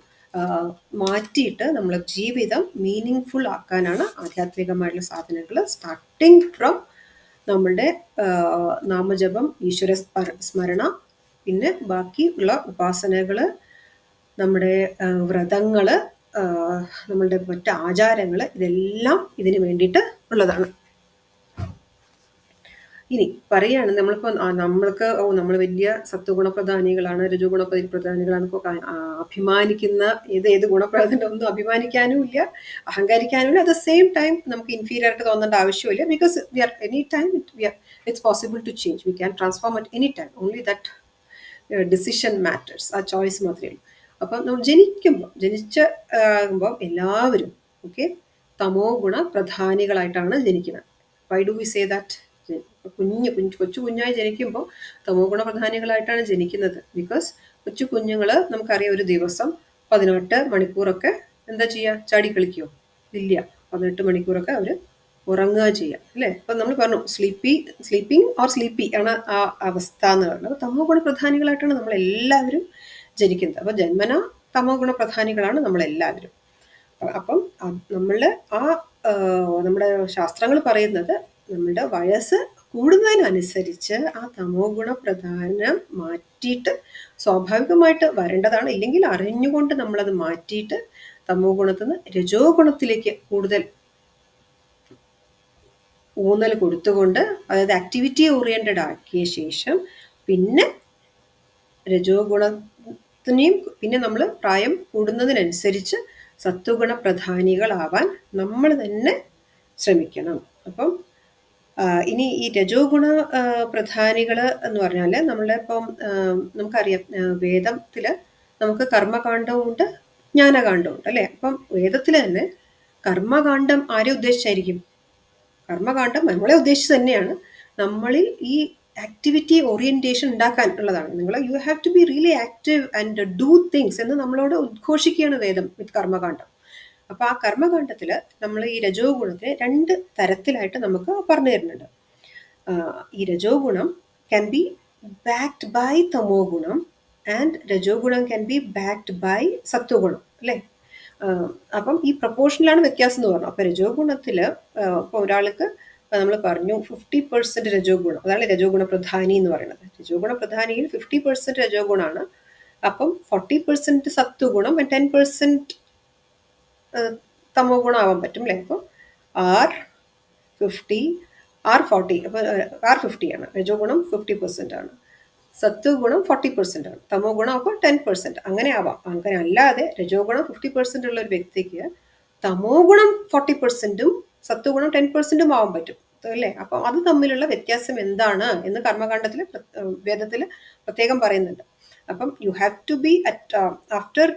മാറ്റിയിട്ട് നമ്മളെ ജീവിതം മീനിങ് ഫുൾ ആക്കാനാണ് ആധ്യാത്മികമായിട്ടുള്ള സാധനങ്ങൾ. സ്റ്റാർട്ടിങ് ഫ്രം നമ്മളുടെ നാമജപം, ഈശ്വര സ്മരണ, പിന്നെ ബാക്കി ഉള്ള ഉപാസനകൾ, നമ്മുടെ വ്രതങ്ങൾ, നമ്മളുടെ മറ്റ് ആചാരങ്ങൾ, ഇതെല്ലാം ഇതിന് വേണ്ടിയിട്ട് ഉള്ളതാണ്. ഇനി പറയുകയാണ്, നമ്മൾക്ക് നമ്മൾ വലിയ സത്വഗുണപ്രധാനികളാണ്, രജോഗുണപ്രധാനികളാണ് അഭിമാനിക്കുന്ന ഏത് ഗുണപ്രധാനം ഒന്നും അഭിമാനിക്കാനും ഇല്ല, അഹങ്കരിക്കാനും ഇല്ല. അറ്റ് ദ സെയിം ടൈം നമുക്ക് ഇൻഫീരിയർ ആയിട്ട് തോന്നേണ്ട ആവശ്യമില്ല. Because we are any time it's possible to change. We can transform at any time. Only that decision matters. ആ ചോയ്സ് മാത്രമേ ഉള്ളൂ. അപ്പം നമ്മൾ ജനിക്കുമ്പോൾ എല്ലാവരും ഓക്കെ തമോ ഗുണ പ്രധാനികളായിട്ടാണ് ജനിക്കുന്നത്. Why do we say that? കൊച്ചു കുഞ്ഞായി ജനിക്കുമ്പോൾ തമോ ഗുണ പ്രധാനികളായിട്ടാണ് ജനിക്കുന്നത്. ബിക്കോസ് കൊച്ചു കുഞ്ഞുങ്ങൾ നമുക്കറിയാം, ഒരു ദിവസം 18 മണിക്കൂറൊക്കെ എന്താ ചെയ്യുക? ചാടി കളിക്കുമോ? ഇല്ല. 18 മണിക്കൂറൊക്കെ അവർ ഉറങ്ങുക ചെയ്യുക, അല്ലേ? അപ്പം നമ്മൾ പറഞ്ഞു സ്ലീപ്പിംഗ് ഓർ സ്ലീപ്പി ആണ് ആ അവസ്ഥ എന്ന് പറയുന്നത്. അപ്പോൾ തമോ ഗുണ പ്രധാനികളായിട്ടാണ് നമ്മളെല്ലാവരും ജനിക്കുന്നത്. അപ്പം ജന്മന തമോ ഗുണ പ്രധാനികളാണ് നമ്മളെല്ലാവരും. അപ്പം നമ്മൾ നമ്മുടെ ശാസ്ത്രങ്ങൾ പറയുന്നത് നമ്മളുടെ വയസ്സ് കൂടുന്നതിനനുസരിച്ച് ആ തമോ ഗുണ പ്രധാനം മാറ്റിയിട്ട് സ്വാഭാവികമായിട്ട് വരേണ്ടതാണ്. ഇല്ലെങ്കിൽ അറിഞ്ഞുകൊണ്ട് നമ്മളത് മാറ്റിയിട്ട് തമോ ഗുണത്തിൽ നിന്ന് രജോ ഗുണത്തിലേക്ക് കൂടുതൽ ഊന്നൽ കൊടുത്തുകൊണ്ട്, അതായത് ആക്ടിവിറ്റി ഓറിയൻറ്റഡ് ആക്കിയ ശേഷം പിന്നെ രജോ ഗുണത്തിനെയും, പിന്നെ നമ്മൾ പ്രായം കൂടുന്നതിനനുസരിച്ച് സത്വഗുണ പ്രധാനികളാവാൻ നമ്മൾ തന്നെ ശ്രമിക്കണം. അപ്പം ഇനി ഈ രജോ ഗുണ പ്രധാനികൾ എന്ന് പറഞ്ഞാൽ നമ്മളുടെ ഇപ്പം നമുക്കറിയാം, വേദത്തിൽ നമുക്ക് കർമ്മകാണ്ഡവുമുണ്ട് ജ്ഞാനകാണ്ഡവുമുണ്ട്, അല്ലേ? അപ്പം വേദത്തിൽ തന്നെ കർമ്മകാണ്ഡം ആരെ ഉദ്ദേശിച്ചായിരിക്കും? കർമ്മകാണ്ഡം നമ്മളെ ഉദ്ദേശിച്ച് തന്നെയാണ്. നമ്മളിൽ ഈ ആക്ടിവിറ്റി ഓറിയന്റേഷൻ ഉണ്ടാക്കാൻ ഉള്ളതാണ്. നിങ്ങൾ you have to be really active and do things എന്ന് നമ്മളോട് ഉദ്ഘോഷിക്കുകയാണ് വേദം വിത്ത് കർമ്മകാണ്ഡം. അപ്പോൾ ആ കർമ്മകാണ്ഡത്തിൽ നമ്മൾ ഈ രജോ ഗുണത്തെ 2 തരത്തിലായിട്ട് നമുക്ക് പറഞ്ഞു തരുന്നുണ്ട്. ഈ രജോ ഗുണം ക്യാൻ ബി ബാക്ഡ് ബൈ തമോ ഗുണം ആൻഡ് രജോ ഗുണം ക്യാൻ ബി ബാക്ഡ് ബൈ സത്വഗുണം, അല്ലേ? അപ്പം ഈ പ്രപ്പോർഷനിലാണ് വ്യത്യാസം എന്ന് പറഞ്ഞു. അപ്പോൾ രജോ ഗുണത്തിൽ ഇപ്പോൾ ഒരാൾക്ക് നമ്മൾ പറഞ്ഞു 50% രജോ ഗുണം, അതാണ് രജോ ഗുണ പ്രധാനി എന്ന് പറയുന്നത്. രജോ ഗുണ പ്രധാനിയിൽ 50% രജോ ഗുണമാണ്. അപ്പം 40% സത്വഗുണം, 10% തമോ ഗുണം ആവാൻ പറ്റും, അല്ലേ? അപ്പോൾ R40, അപ്പോൾ R50 ആണ്. രജോ ഗുണം 50% ആണ്. സത്വ ഗുണം 40% ആണ്, തമോ ഗുണം അപ്പോൾ 10%, അങ്ങനെ ആവാം. അങ്ങനെ അല്ലാതെ രജോ ഗുണം 50% ഉള്ള ഒരു വ്യക്തിക്ക് തമോ ഗുണം 40%ഉം സത്വ ഗുണം 10%ഉം ആവാൻ പറ്റും, അല്ലേ? അപ്പോൾ അത് തമ്മിലുള്ള വ്യത്യാസം എന്താണ് എന്ന് കർമ്മകാണ്ഡത്തിൽ വേദത്തിൽ പ്രത്യേകം പറയുന്നുണ്ട്. അപ്പം you have to be at after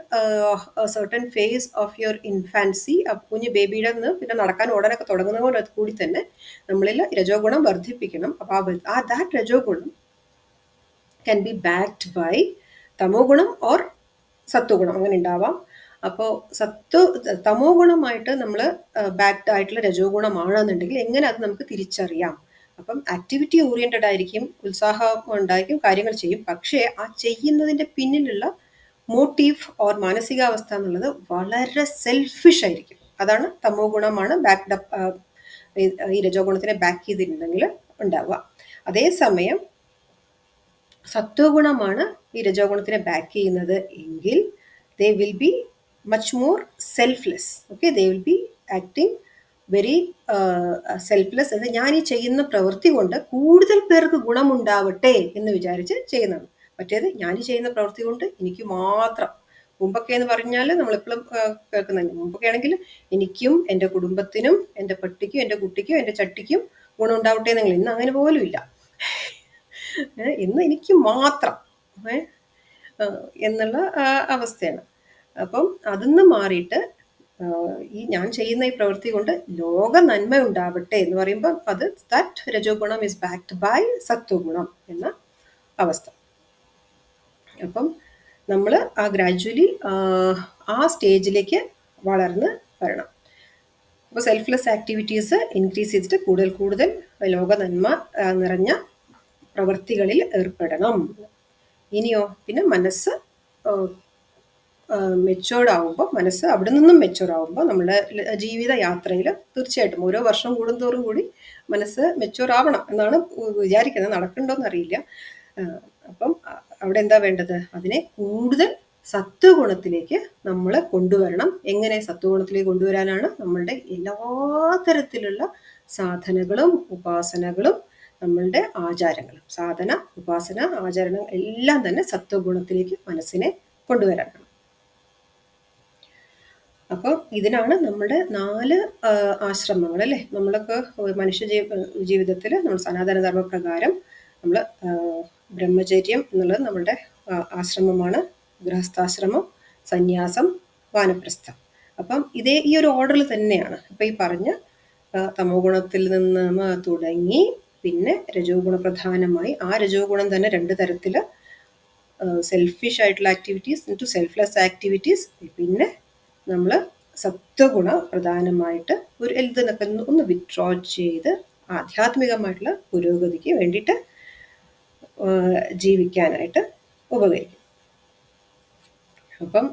certain phase of your infancy, കുഞ്ഞ് ബേബിയുടെ നിന്ന് പിന്നെ നടക്കാൻ ഓടാനൊക്കെ തുടങ്ങുന്നതോടെ കൂടി തന്നെ നമ്മളിൽ രജോ ഗുണം വർദ്ധിപ്പിക്കണം. അപ്പോൾ ആ ദാറ്റ് രജോ ഗുണം can be backed by തമോ ഗുണം ഓർ സത്വ ഗുണം, അങ്ങനെ ഉണ്ടാവാം. അപ്പോൾ തമോ ഗുണമായിട്ട് നമ്മൾ ബാക്ക്ഡ് ആയിട്ടുള്ള രജോ ഗുണമാണെന്നുണ്ടെങ്കിൽ എങ്ങനെ അത് നമുക്ക് തിരിച്ചറിയാം? അപ്പം ആക്ടിവിറ്റി ഓറിയന്റഡ് ആയിരിക്കും, ഉത്സാഹം ഉണ്ടായിരിക്കും, കാര്യങ്ങൾ ചെയ്യും. പക്ഷേ ആ ചെയ്യുന്നതിൻ്റെ പിന്നിലുള്ള മോട്ടീവ് ഓർ മാനസികാവസ്ഥ എന്നുള്ളത് വളരെ സെൽഫിഷ് ആയിരിക്കും. അതാണ് തമോ ഗുണമാണ് ബാക്ക്ഡ് അപ്പ്, ഈ രജോ ഗുണത്തിനെ ബാക്ക് ചെയ്തിട്ടുണ്ടെങ്കിൽ ഉണ്ടാവുക. അതേസമയം സത്വ ഗുണമാണ് ഈ രജോ ഗുണത്തിനെ ബാക്ക് ചെയ്യുന്നത് എങ്കിൽ they will be much more selfless. Okay, they will be acting very selfless. അത് ഞാൻ ഈ ചെയ്യുന്ന പ്രവൃത്തി കൊണ്ട് കൂടുതൽ പേർക്ക് ഗുണമുണ്ടാവട്ടെ എന്ന് വിചാരിച്ച് ചെയ്യുന്നതാണ്. മറ്റേത് ഞാൻ ഈ ചെയ്യുന്ന പ്രവൃത്തി കൊണ്ട് എനിക്ക് മാത്രം, മുമ്പൊക്കെ എന്ന് പറഞ്ഞാൽ നമ്മളെപ്പോഴും കേൾക്കുന്നുണ്ട്, മുമ്പൊക്കെ ആണെങ്കിൽ എനിക്കും എൻ്റെ കുടുംബത്തിനും എൻ്റെ പട്ടിക്കും എൻ്റെ കുട്ടിക്കും എൻ്റെ ചട്ടിക്കും ഗുണം ഉണ്ടാവട്ടെ എന്നെങ്കിൽ, ഇന്ന് അങ്ങനെ പോലും ഇല്ല. ഇന്ന് എനിക്ക് മാത്രം എന്നുള്ള അവസ്ഥയാണ്. അപ്പം അതിന്ന് മാറിയിട്ട് ഈ ഞാൻ ചെയ്യുന്ന ഈ പ്രവൃത്തി കൊണ്ട് ലോക നന്മ ഉണ്ടാവട്ടെ എന്ന് പറയുമ്പോൾ അത് ദാറ്റ് രജോ ഗുണം ഇസ് ബാക്ക്ഡ് ബൈ സത്വഗുണം എന്ന അവസ്ഥ. അപ്പം നമ്മൾ ആ ഗ്രാജുവലി ആ സ്റ്റേജിലേക്ക് വളർന്ന് വരണം. അപ്പോൾ സെൽഫ്ലെസ് ആക്ടിവിറ്റീസ് ഇൻക്രീസ് ചെയ്തിട്ട് കൂടുതൽ കൂടുതൽ ലോക നന്മ നിറഞ്ഞ പ്രവൃത്തികളിൽ ഏർപ്പെടണം. ഇനിയോ പിന്നെ മനസ്സ് മെച്ചുവേർഡ് ആകുമ്പോൾ, മനസ്സ് അവിടെ നിന്നും മെച്ചുവേർഡ് ആകുമ്പോൾ നമ്മുടെ ജീവിത യാത്രയിൽ തീർച്ചയായിട്ടും ഓരോ വർഷം കൂടുന്തോറും കൂടി മനസ്സ് മെച്ചുവേർഡ് ആവണം എന്നാണ് വിചാരിക്കുന്നത്. നടക്കുന്നുണ്ടോയെന്ന് അറിയില്ല. അപ്പം അവിടെ എന്താ വേണ്ടത്? അതിനെ കൂടുതൽ സത്വഗുണത്തിലേക്ക് നമ്മൾ കൊണ്ടുവരണം. എങ്ങനെ സത്വഗുണത്തിലേക്ക് കൊണ്ടുവരാനാണ്? നമ്മളുടെ എല്ലാ തരത്തിലുള്ള സാധനകളും ഉപാസനകളും നമ്മളുടെ ആചാരങ്ങളും, സാധന ഉപാസന ആചരണം എല്ലാം തന്നെ സത്വഗുണത്തിലേക്ക് മനസ്സിനെ കൊണ്ടുവരാനാണ്. അപ്പോൾ ഇതിനാണ് നമ്മുടെ 4 ആശ്രമങ്ങൾ, അല്ലേ? നമ്മളൊക്കെ മനുഷ്യ ജീവിതത്തിൽ നമ്മൾ സനാതനധർമ്മ പ്രകാരം നമ്മൾ ബ്രഹ്മചര്യം എന്നുള്ളത് നമ്മളുടെ ആശ്രമമാണ്. ഗൃഹസ്ഥാശ്രമം, സന്യാസം, വാനപ്രസ്ഥം. അപ്പം ഈ ഒരു ഓർഡറിൽ തന്നെയാണ്. അപ്പം ഈ പറഞ്ഞ തമോ ഗുണത്തിൽ നിന്ന് തുടങ്ങി പിന്നെ രജോ ഗുണപ്രധാനമായി, ആ രജോ ഗുണം തന്നെ 2 തരത്തിൽ, സെൽഫിഷ് ആയിട്ടുള്ള ആക്ടിവിറ്റീസ് ഇൻടു സെൽഫ്ലെസ് ആക്ടിവിറ്റീസ്. പിന്നെ നമ്മൾ സത്വഗുണ പ്രധാനമായിട്ട് ഒരു ഇതിനൊക്കെ ഒന്ന് വിത്ഡ്രോ ചെയ്ത് ആധ്യാത്മികമായിട്ടുള്ള പുരോഗതിക്ക് വേണ്ടിയിട്ട് ജീവിക്കാനായിട്ട് ഉപകരിക്കും. അപ്പം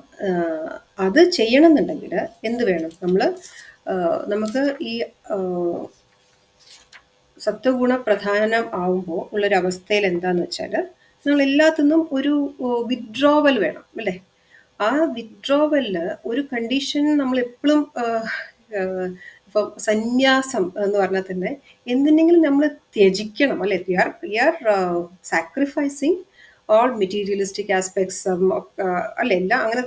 അത് ചെയ്യണമെന്നുണ്ടെങ്കിൽ എന്ത് വേണം? നമുക്ക് ഈ സത്വഗുണ പ്രധാനം ആവുമ്പോൾ ഉള്ളൊരവസ്ഥയിൽ എന്താന്ന് വെച്ചാൽ നമ്മൾ എല്ലാത്തിനും ഒരു വിത്ഡ്രോവൽ വേണം, അല്ലേ? ആ വിത്ഡ്രോവലിൽ ഒരു കണ്ടീഷൻ നമ്മൾ എപ്പോഴും, ഇപ്പം സന്യാസം എന്ന് പറഞ്ഞാൽ തന്നെ എന്തിനെങ്കിലും നമ്മൾ ത്യജിക്കണം, അല്ലേ? We are sacrificing all materialistic aspects, അല്ലേ? എല്ലാം അങ്ങനെ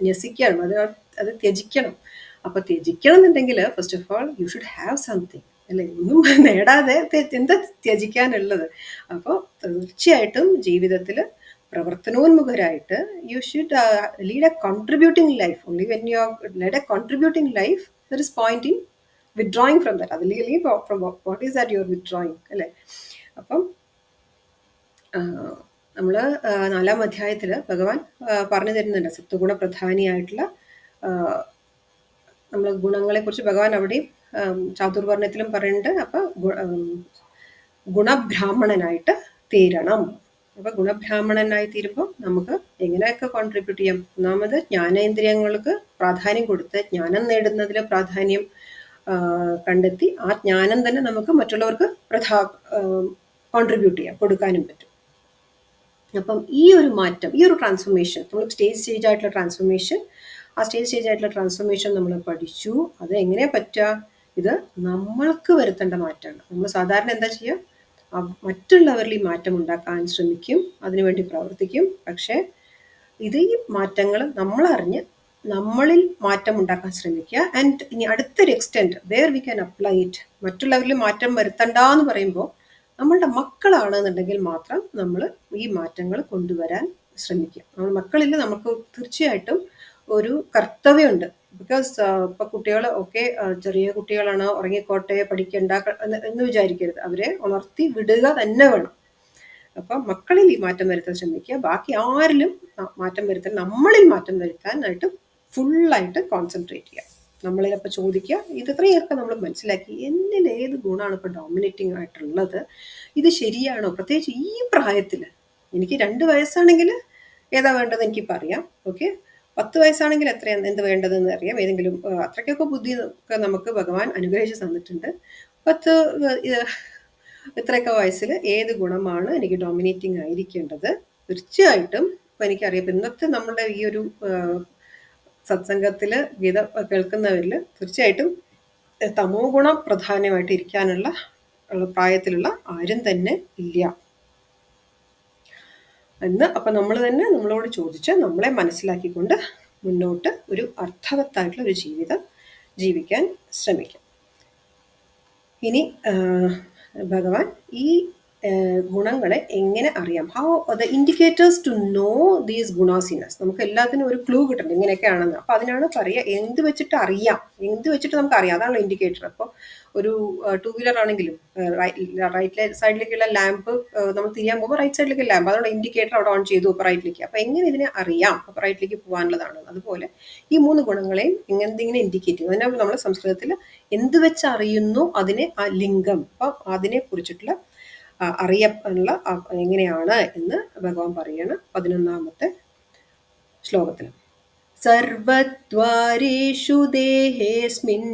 ന്യസിക്കണം, അത് ത്യജിക്കണം. അപ്പൊ ത്യജിക്കണം എന്നുണ്ടെങ്കിൽ first of all you should have something, അല്ലെ? ഒന്നും നേടാതെ എന്താ ത്യജിക്കാനുള്ളത്? അപ്പോൾ തീർച്ചയായിട്ടും ജീവിതത്തിൽ പ്രവർത്തനോന്മുഖരായിട്ട് you should lead a contributing life. Only when you lead a contributing life there is point in withdrawing from that. അത് leave from what is that you are withdrawing, അല്ലേ? അപ്പം നമ്മൾ 4-ാം അധ്യായത്തിൽ ഭഗവാൻ പറഞ്ഞു തരുന്നുണ്ട് സത്വഗുണ പ്രധാനിയായിട്ടുള്ള നമ്മൾ ഗുണങ്ങളെക്കുറിച്ച്. ഭഗവാൻ അവിടെയും ചാതുർവർണ്ണയത്തിലും പറയുന്നുണ്ട്. അപ്പം ഗുണബ്രാഹ്മണനായിട്ട് തീരണം. അപ്പം ഗുണബ്രാഹ്മണനായി തീരുമ്പോൾ നമുക്ക് എങ്ങനെയൊക്കെ കോൺട്രിബ്യൂട്ട് ചെയ്യാം? ഒന്നാമത് ജ്ഞാനേന്ദ്രിയങ്ങൾക്ക് പ്രാധാന്യം കൊടുത്ത് ജ്ഞാനം നേടുന്നതിൽ പ്രാധാന്യം കണ്ടെത്തി ആ ജ്ഞാനം തന്നെ നമുക്ക് മറ്റുള്ളവർക്ക് കോൺട്രിബ്യൂട്ട് ചെയ്യാം, കൊടുക്കാനും പറ്റും. അപ്പം ഈ ഒരു മാറ്റം, ഈ ഒരു ട്രാൻസ്ഫോർമേഷൻ, നമ്മൾ സ്റ്റേജ് ആയിട്ടുള്ള ട്രാൻസ്ഫോർമേഷൻ, ആ സ്റ്റേജ് ആയിട്ടുള്ള ട്രാൻസ്ഫോർമേഷൻ നമ്മൾ പഠിച്ചു. അത് എങ്ങനെയാ പറ്റുക? ഇത് നമ്മൾക്ക് വരുത്തേണ്ട മാറ്റമാണ്. നമ്മൾ സാധാരണ എന്താ ചെയ്യുക? മറ്റുള്ളവരിൽ ഈ മാറ്റം ഉണ്ടാക്കാൻ ശ്രമിക്കും, അതിനുവേണ്ടി പ്രവർത്തിക്കും. പക്ഷേ ഇത് ഈ മാറ്റങ്ങൾ നമ്മളറിഞ്ഞ് നമ്മളിൽ മാറ്റം ഉണ്ടാക്കാൻ ശ്രമിക്കുക. ആൻഡ് ഇനി അടുത്തൊരു extend where we can apply it, മറ്റുള്ളവരിൽ മാറ്റം വരുത്തണ്ടെന്ന് പറയുമ്പോൾ നമ്മളുടെ മക്കളാണെന്നുണ്ടെങ്കിൽ മാത്രം നമ്മൾ ഈ മാറ്റങ്ങൾ കൊണ്ടുവരാൻ ശ്രമിക്കുക. നമ്മൾ മക്കളിൽ നമുക്ക് തീർച്ചയായിട്ടും ഒരു കർത്തവ്യമുണ്ട്. ബിക്കോസ് ഇപ്പൊ കുട്ടികൾ ഒക്കെ ചെറിയ കുട്ടികളാണ്, ഉറങ്ങിക്കോട്ടെ, പഠിക്കണ്ട എന്ന് വിചാരിക്കരുത്. അവരെ ഉണർത്തി വിടുക തന്നെ വേണം. അപ്പം മക്കളിൽ ഈ മാറ്റം വരുത്താൻ ശ്രമിക്കുക. ബാക്കി ആരിലും മാറ്റം വരുത്താൻ, നമ്മളിൽ മാറ്റം വരുത്താനായിട്ട് ഫുള്ളായിട്ട് കോൺസെൻട്രേറ്റ് ചെയ്യുക. നമ്മളിലപ്പോൾ ചോദിക്കുക, ഇത് ഇത്രയൊക്കെ നമ്മൾ മനസ്സിലാക്കി എന്നിൽ ഏത് ഗുണമാണ് ഇപ്പോൾ ഡോമിനേറ്റിംഗ് ആയിട്ടുള്ളത്, ഇത് ശരിയാണോ? പ്രത്യേകിച്ച് ഈ പ്രായത്തിൽ എനിക്ക് 2 വയസ്സാണെങ്കിൽ ഏതാ വേണ്ടത് എനിക്കിപ്പോൾ അറിയാം. ഓക്കെ, 10 വയസ്സാണെങ്കിൽ എത്രയാണ് എന്ത് വേണ്ടതെന്ന് അറിയാം. ഏതെങ്കിലും അത്രയ്ക്കൊക്കെ ബുദ്ധി ഒക്കെ നമുക്ക് ഭഗവാൻ അനുഗ്രഹിച്ച് തന്നിട്ടുണ്ട്. 10 ഇത്രയൊക്കെ വയസ്സിൽ ഏത് ഗുണമാണ് എനിക്ക് ഡോമിനേറ്റിംഗ് ആയിരിക്കേണ്ടത്? തീർച്ചയായിട്ടും ഇപ്പം എനിക്കറിയാം. ഇപ്പം ഇന്നത്തെ നമ്മുടെ ഈ ഒരു സത്സംഗത്തിൽ ഗീത കേൾക്കുന്നവരിൽ തീർച്ചയായിട്ടും തമോ ഗുണം പ്രധാനമായിട്ട് ഇരിക്കാനുള്ള പ്രായത്തിലുള്ള ആരും തന്നെ ഇല്ല എന്ന്. അപ്പം നമ്മൾ തന്നെ നമ്മളോട് ചോദിച്ച് നമ്മളെ മനസ്സിലാക്കിക്കൊണ്ട് മുന്നോട്ട് ഒരു അർത്ഥവത്തായിട്ടുള്ള ഒരു ജീവിതം ജീവിക്കാൻ ശ്രമിക്കാം. ഇനി ഭഗവാൻ ഈ ഗുണങ്ങളെ എങ്ങനെ അറിയാം, how the indicators to know these gunas in us, നമുക്ക് എല്ലാത്തിനും ഒരു ക്ലൂ കിട്ടണം ഇങ്ങനെയൊക്കെയാണെന്ന്. അപ്പോൾ അതിനാണ് പറയുക എന്ത് വെച്ചിട്ട് അറിയാം, എന്ത് വെച്ചിട്ട് നമുക്ക് അറിയാം, അതാണ് ഇൻഡിക്കേറ്റർ. അപ്പോൾ ഒരു 2 വീലർ ആണെങ്കിലും റൈറ്റ് സൈഡിലേക്കുള്ള ലാമ്പ് നമ്മൾ തിരിയാൻ പോകുമ്പോൾ റൈറ്റ് സൈഡിലേക്ക് ലാമ്പ്, അതുകൊണ്ട് ഇൻഡിക്കേറ്റർ അവിടെ ഓൺ ചെയ്തു അപ്പോൾ റൈറ്റിലേക്ക്. അപ്പോൾ എങ്ങനെ ഇതിനെ അറിയാം അപ്പോൾ റൈറ്റിലേക്ക് പോകാനുള്ളതാണ്. അതുപോലെ ഈ 3 ഗുണങ്ങളെയും ഇങ്ങനെ ഇൻഡിക്കേറ്റ് ചെയ്യും. അതിനെ നമ്മൾ സംസ്കൃതത്തിൽ എന്ത് വെച്ച് അറിയുന്നു അതിനെ ആ ലിംഗം, അപ്പം അതിനെ കുറിച്ചിട്ടുള്ള അറിയാനുള്ള എങ്ങനെയാണ് എന്ന് ഭഗവാൻ പറയാണ് 11ാമത്തെ ശ്ലോകത്തിൽ. സർവദ്വാരേഷു ദേഹേസ്മിൻ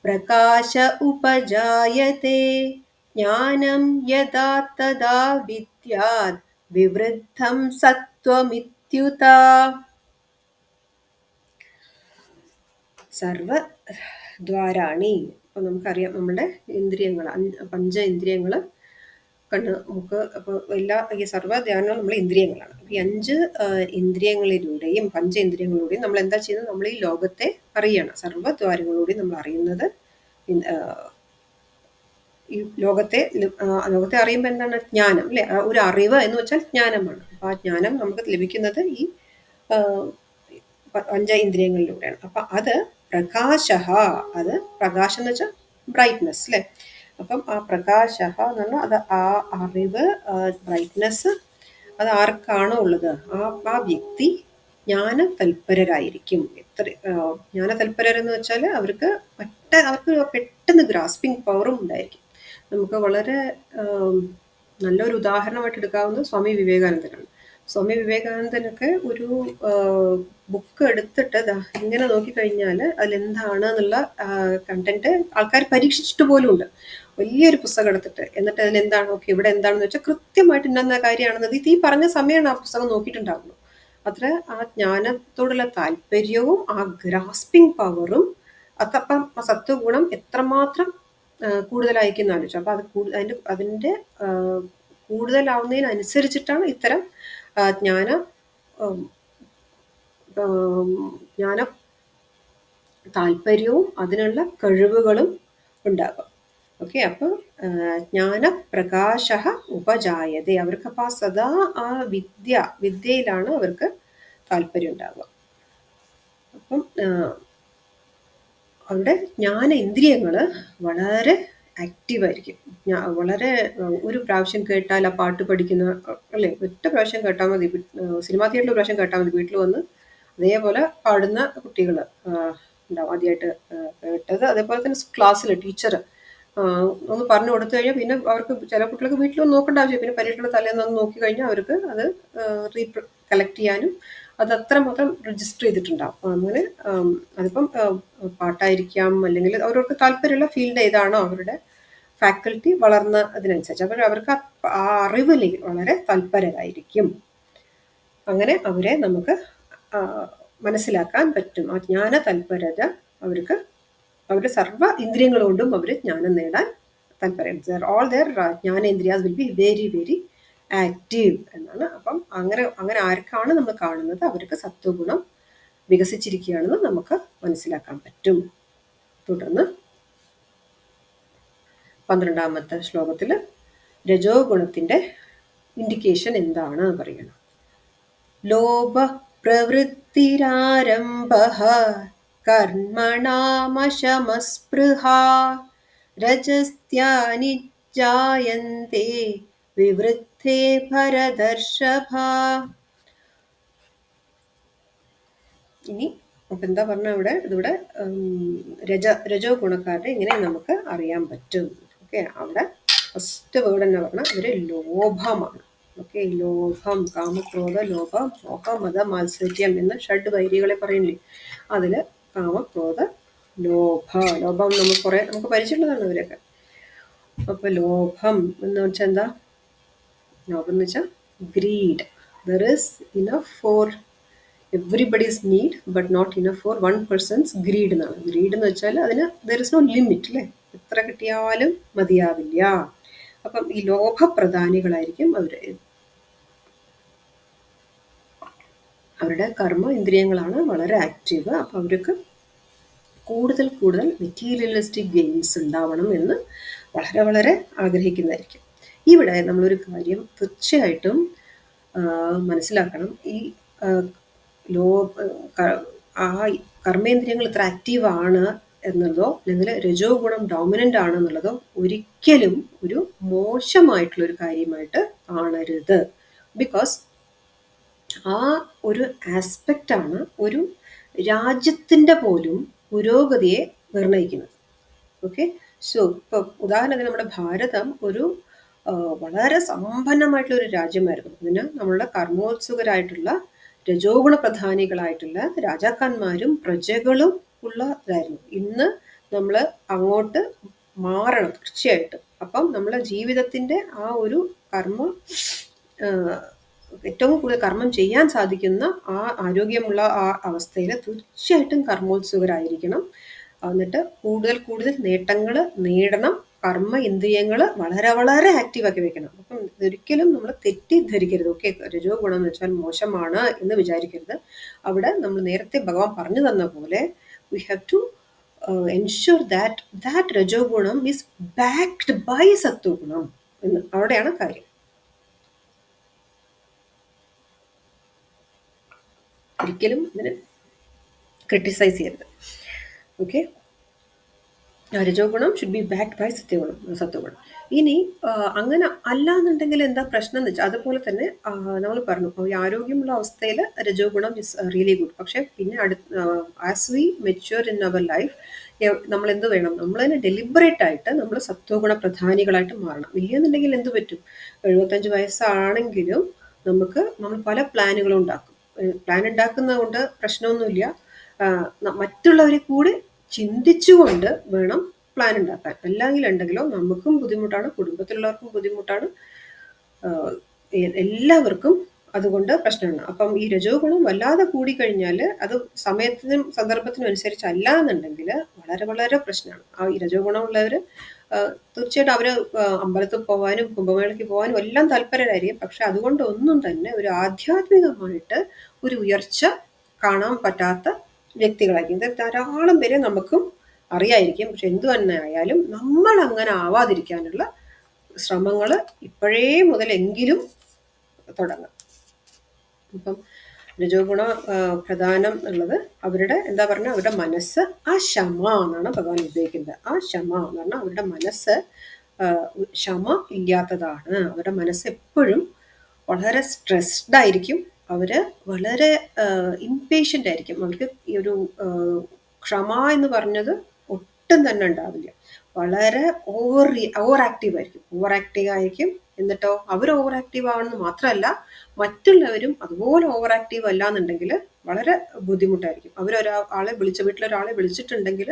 പ്രകാശ ഉപജായത്തെ ജ്ഞാനം യഥാ തഥാ വിദ്യാത് വിവൃദ്ധം സത്വമിത്യുത. സർവദ്വാരാണി, അപ്പോൾ നമുക്കറിയാം നമ്മുടെ ഇന്ദ്രിയങ്ങൾ, 5 ഇന്ദ്രിയങ്ങൾ, കണ്ണ്, മൂക്ക്, അപ്പോൾ ഈ സർവ്വധ്യാനങ്ങളും നമ്മൾ ഇന്ദ്രിയങ്ങളാണ്. അപ്പോൾ ഈ 5 ഇന്ദ്രിയങ്ങളിലൂടെയും പഞ്ചേന്ദ്രിയങ്ങളിലൂടെയും നമ്മൾ എന്താ ചെയ്യുന്നത്? നമ്മൾ ഈ ലോകത്തെ അറിയണം. സർവ്വദ്വാരങ്ങളിലൂടെയും നമ്മൾ അറിയുന്നത് ഈ ലോകത്തെ അറിയുമ്പോൾ എന്താണ്? ജ്ഞാനം, അല്ലേ? ഒരു അറിവ് എന്ന് വെച്ചാൽ ജ്ഞാനമാണ്. അപ്പോൾ ആ ജ്ഞാനം നമുക്ക് ലഭിക്കുന്നത് ഈ 5 ഇന്ദ്രിയങ്ങളിലൂടെയാണ്. അപ്പം അത് പ്രകാശ, അത് പ്രകാശം എന്ന് വെച്ചാൽ ബ്രൈറ്റ്നെസ്, അല്ലേ? അപ്പം ആ പ്രകാശ എന്ന് പറഞ്ഞാൽ അത് ആ അറിവ്, ബ്രൈറ്റ്നെസ്, അത് ആർക്കാണോ ഉള്ളത് ആ വ്യക്തി ജ്ഞാന തൽപരരായിരിക്കും. ജ്ഞാന തൽപരരെന്ന് വെച്ചാൽ അവർക്ക് പെട്ടെന്ന് ഗ്രാസ്പിംഗ് പവറും ഉണ്ടായിരിക്കും. നമുക്ക് വളരെ നല്ലൊരു ഉദാഹരണമായിട്ട് എടുക്കാവുന്നത് സ്വാമി വിവേകാനന്ദനാണ്. സ്വാമി വിവേകാനന്ദനൊക്കെ ഒരു ബുക്ക് എടുത്തിട്ട് ഇങ്ങനെ നോക്കിക്കഴിഞ്ഞാൽ അതിലെന്താണ് എന്നുള്ള കണ്ടന്റ് ആൾക്കാർ പരീക്ഷിച്ചിട്ട് പോലും ഉണ്ട്. വലിയൊരു പുസ്തകം എടുത്തിട്ട് എന്നിട്ട് അതിലെന്താണ്, ഓക്കെ ഇവിടെ എന്താണെന്ന് വെച്ചാൽ കൃത്യമായിട്ട് ഇന്ന കാര്യമാണെന്നത് ഈ പറഞ്ഞ സമയമാണ് ആ പുസ്തകം നോക്കിയിട്ടുണ്ടാവുള്ളൂ. അത്ര ആ ജ്ഞാനത്തോടുള്ള താല്പര്യവും ആ ഗ്രാസ്പിംഗ് പവറും അതപ്പം ആ സത്വഗുണം എത്രമാത്രം കൂടുതലായിരിക്കും ആലോചിച്ചു. അപ്പം അത് അതിൻ്റെ കൂടുതലാവുന്നതിനനുസരിച്ചിട്ടാണ് ഇത്തരം ജ്ഞാന താല്പര്യവും അതിനുള്ള കഴിവുകളും ഉണ്ടാകും. ഓക്കെ, അപ്പോൾ ജ്ഞാനപ്രകാശ ഉപജായതേ, അവർക്കപ്പോൾ സദാ ആ വിദ്യയിലാണ് അവർക്ക് താല്പര്യം ഉണ്ടാവുക. അപ്പം അവരുടെ ജ്ഞാനേന്ദ്രിയങ്ങൾ വളരെ ആക്റ്റീവായിരിക്കും. വളരെ ഒരു പ്രാവശ്യം കേട്ടാൽ ആ പാട്ട് പഠിക്കുന്ന, അല്ലേ? ഒറ്റ പ്രാവശ്യം കേട്ടാൽ മതി, സിനിമാ തിയേറ്ററിൽ ഒരു പ്രാവശ്യം കേട്ടാൽ മതി, വീട്ടിൽ വന്ന് അതേപോലെ പാടുന്ന കുട്ടികൾ ഉണ്ടാവും. ആദ്യമായിട്ട് കേട്ടത്. അതേപോലെ തന്നെ ക്ലാസ്സിൽ ടീച്ചർ ഒന്ന് പറഞ്ഞു കൊടുത്തു കഴിഞ്ഞാൽ പിന്നെ അവർക്ക് ചില കുട്ടികൾക്ക് വീട്ടിലൊന്നും നോക്കേണ്ട ആവശ്യം, പിന്നെ പരീക്ഷയുടെ തലേന്ന് ഒന്ന് നോക്കി കഴിഞ്ഞാൽ അവർക്ക് അത് കളക്ട് ചെയ്യാനും അത് അത്രമാത്രം രജിസ്റ്റർ ചെയ്തിട്ടുണ്ടാവും. അങ്ങനെ അതിപ്പം പാട്ടായിരിക്കാം, അല്ലെങ്കിൽ അവർക്ക് താല്പര്യമുള്ള ഫീൽഡ് ഏതാണോ അവരുടെ ഫാക്കൽറ്റി വളർന്ന അതിനനുസരിച്ച് അപ്പോൾ അവർക്ക് ആ അറിവിൽ വളരെ തൽപരരായിരിക്കും. അങ്ങനെ അവരെ നമുക്ക് മനസ്സിലാക്കാൻ പറ്റും. ആ ജ്ഞാന തൽപരത അവരുടെ സർവ്വ ഇന്ദ്രിയങ്ങൾ കൊണ്ടും അവർ ജ്ഞാനം നേടാൻ താല്പര്യം. All their jnanendriyas will be very very active എന്നാണ്. അപ്പം അങ്ങനെ അങ്ങനെ ആർക്കാണ് നമ്മൾ കാണുന്നത് അവർക്ക് സത്വഗുണം വികസിച്ചിരിക്കുകയാണെന്ന് നമുക്ക് മനസ്സിലാക്കാൻ പറ്റും. തുടർന്ന് 12ാമത്തെ ശ്ലോകത്തിൽ രജോ ഗുണത്തിന്റെ ഇൻഡിക്കേഷൻ എന്താണ് പറയണം. ലോഭ പ്രവൃത്തിരാരംഭഃ കർമ്മണാമശമസ്പൃഹാ രജസ്ത്യാനിജായന്തേ വിവൃദ്ധേ ഭരതർഷഭ. ഇനി അപ്പൊ എന്താ പറഞ്ഞ ഇവിടെ ഇതിവിടെ രജോ ഗുണക്കാരുടെ ഇങ്ങനെ നമുക്ക് അറിയാൻ പറ്റും. ഓക്കെ, അവിടെ ഫസ്റ്റ് വേർഡ് തന്നെ പറഞ്ഞാൽ അവര് ലോഭമാണ്. ഓക്കെ, ലോഭം, കാമക്രോധ ലോഭ മോഹ മത മാത്സര്യം എന്ന ഷഡ് വൈരികളെ പറയുന്നില്ലേ, അതില് കാമക്രോധ ലോഭ. ലോഭം നമുക്ക് പരിചയമുള്ളതാണ് അവരൊക്കെ. അപ്പൊ ലോഭം എന്ന് വെച്ചാൽ എന്താ? ലോഭം എന്ന് വെച്ചാൽ greed. There is enough for everybody's need but not enough for one person's greed എന്നാണ്. ഗ്രീഡ് എന്ന് വെച്ചാൽ അതിന് ദർ ഇസ് നോ ലിമിറ്റ് അല്ലേ, എത്ര കിട്ടിയാലും മതിയാവില്ല. അപ്പം ഈ ലോഭപ്രധാനികളായിരിക്കും അവരുടെ കർമ്മ ഇന്ദ്രിയങ്ങളാണ് വളരെ ആക്റ്റീവ്. അപ്പം അവർക്ക് കൂടുതൽ കൂടുതൽ മെറ്റീരിയലിസ്റ്റിക് ഗെയിൻസ് ഉണ്ടാവണം എന്ന് വളരെ വളരെ ആഗ്രഹിക്കുന്നതായിരിക്കും. ഇവിടെ നമ്മളൊരു കാര്യം തീർച്ചയായിട്ടും മനസ്സിലാക്കണം. ഈ ആ കർമ്മേന്ദ്രിയങ്ങൾ ഇത്ര ആക്റ്റീവ് ആണ് എന്നുള്ളതോ അല്ലെങ്കിൽ രജോ ഗുണം ഡോമിനൻ്റ് ആണെന്നുള്ളതോ ഒരിക്കലും ഒരു മോശമായിട്ടുള്ള ഒരു കാര്യമായിട്ട് കാണരുത്. ബിക്കോസ് ആ ഒരു ആസ്പെക്റ്റാണ് ഒരു രാജ്യത്തിൻ്റെ പോലും പുരോഗതിയെ നിർണ്ണയിക്കുന്നത്. ഓക്കെ, സോ ഇപ്പോൾ ഉദാഹരണത്തിന് നമ്മുടെ ഭാരതം ഒരു വളരെ സമ്പന്നമായിട്ടുള്ള ഒരു രാജ്യമായിരുന്നു. അതിന് നമ്മളുടെ കർമ്മോത്സുകരായിട്ടുള്ള രജോ ഗുണ പ്രധാനികളായിട്ടുള്ള രാജാക്കന്മാരും പ്രജകളും ഉള്ളതായിരുന്നു. ഇന്ന് നമ്മൾ അങ്ങോട്ട് മാറണം തീർച്ചയായിട്ടും. അപ്പം നമ്മളെ ജീവിതത്തിൻ്റെ ആ ഒരു ഏറ്റവും കൂടുതൽ കർമ്മം ചെയ്യാൻ സാധിക്കുന്ന ആ ആരോഗ്യമുള്ള ആ അവസ്ഥയിൽ തീർച്ചയായിട്ടും കർമ്മോത്സുകരായിരിക്കണം. എന്നിട്ട് കൂടുതൽ കൂടുതൽ നേട്ടങ്ങൾ നേടണം. കർമ്മ ഇന്ദ്രിയങ്ങൾ വളരെ വളരെ ആക്റ്റീവാക്കി വെക്കണം. അപ്പം ഇതൊരിക്കലും നമ്മൾ തെറ്റിദ്ധരിക്കരുത്. ഓക്കെ, രജോ ഗുണം എന്ന് വെച്ചാൽ മോശമാണ് എന്ന് വിചാരിക്കരുത്. അവിടെ നമ്മൾ നേരത്തെ ഭഗവാൻ പറഞ്ഞു തന്ന പോലെ we have to ensure that രജോ ഗുണം ഈസ് ബാക്ക്ഡ് ബൈ സത്വഗുണം എന്ന്. അവിടെയാണ് കാര്യം. ഒരിക്കലും ഇതിന് ക്രിട്ടിസൈസ് ചെയ്യരുത്. ഓക്കെ, രജോ ഗുണം ഷുഡ് ബി ബാക്ക്ഡ് ബൈ സത്വഗുണം. ഇനി അങ്ങനെ അല്ലാന്നുണ്ടെങ്കിൽ എന്താ പ്രശ്നം എന്ന് വെച്ചാൽ, അതുപോലെ തന്നെ നമ്മൾ പറഞ്ഞു ഈ ആരോഗ്യമുള്ള അവസ്ഥയിൽ രജോ ഗുണം ഇസ് റിയലി ഗുഡ്. പക്ഷെ പിന്നെ as we mature in our life നമ്മൾ എന്ത് വേണം, നമ്മൾ തന്നെ ഡെലിബറേറ്റ് ആയിട്ട് നമ്മൾ സത്വഗുണ പ്രധാനികളായിട്ട് മാറണം. ഇല്ലെന്നുണ്ടെങ്കിൽ എന്ത് പറ്റും? 75 വയസ്സാണെങ്കിലും നമ്മൾ പല പ്ലാനുകളും ഉണ്ടാക്കും. പ്ലാൻ ഉണ്ടാക്കുന്നത് കൊണ്ട് പ്രശ്നമൊന്നുമില്ല. മറ്റുള്ളവരെ കൂടി ചിന്തിച്ചുകൊണ്ട് വേണം പ്ലാൻ ഉണ്ടാക്കാൻ. അല്ലെങ്കിൽ ഉണ്ടെങ്കിലോ നമുക്കും ബുദ്ധിമുട്ടാണ്, കുടുംബത്തിലുള്ളവർക്കും ബുദ്ധിമുട്ടാണ്, എല്ലാവർക്കും അതുകൊണ്ട് പ്രശ്നമാണ്. അപ്പം ഈ രജോ ഗുണം വല്ലാതെ കൂടിക്കഴിഞ്ഞാൽ അത് സമയത്തിനും സന്ദർഭത്തിനും അനുസരിച്ചല്ല എന്നുണ്ടെങ്കിൽ വളരെ വളരെ പ്രശ്നമാണ്. ആ ഈ രജോ ഗുണമുള്ളവർ തീർച്ചയായിട്ടും അവർ അമ്പലത്തിൽ പോകാനും കുംഭമേളയ്ക്ക് പോകാനും എല്ലാം താല്പര്യരായിരിക്കും. പക്ഷെ അതുകൊണ്ടൊന്നും തന്നെ ഒരു ആധ്യാത്മികമായിട്ട് ഒരു ഉയർച്ച കാണാൻ പറ്റാത്ത വ്യക്തികളായിരിക്കും. ഇത് ധാരാളം പേരെ നമുക്കും അറിയായിരിക്കും. പക്ഷെ എന്തു തന്നെ ആയാലും നമ്മൾ അങ്ങനെ ആവാതിരിക്കാനുള്ള ശ്രമങ്ങൾ ഇപ്പോഴേ മുതലെങ്കിലും തുടങ്ങാം. അപ്പം രജോ ഗുണ പ്രധാനം ഉള്ളത് അവരുടെ എന്താ പറഞ്ഞാൽ അവരുടെ മനസ്സ് ആ ക്ഷമ എന്നാണ് ഭഗവാൻ ഉപയോഗിക്കുന്നത്. ആ ക്ഷമ എന്ന് പറഞ്ഞാൽ അവരുടെ മനസ്സ് ക്ഷമ ഇല്ലാത്തതാണ്. അവരുടെ മനസ്സ് എപ്പോഴും വളരെ സ്ട്രെസ്ഡ് ആയിരിക്കും. അവര് വളരെ ഇംപേഷ്യൻ്റ് ആയിരിക്കും. അവർക്ക് ഈ ഒരു ക്ഷമ എന്ന് പറഞ്ഞത് ഒട്ടും തന്നെ ഉണ്ടാവില്ല. വളരെ ഓവർ ആക്റ്റീവ് ആയിരിക്കും. എന്നിട്ടോ അവർ ഓവർ ആക്റ്റീവ് ആവണമെന്ന് മാത്രമല്ല, മറ്റുള്ളവരും അതുപോലെ ഓവർ ആക്റ്റീവ് അല്ല എന്നുണ്ടെങ്കിൽ വളരെ ബുദ്ധിമുട്ടായിരിക്കും. വീട്ടിലൊരാളെ വിളിച്ചിട്ടുണ്ടെങ്കിൽ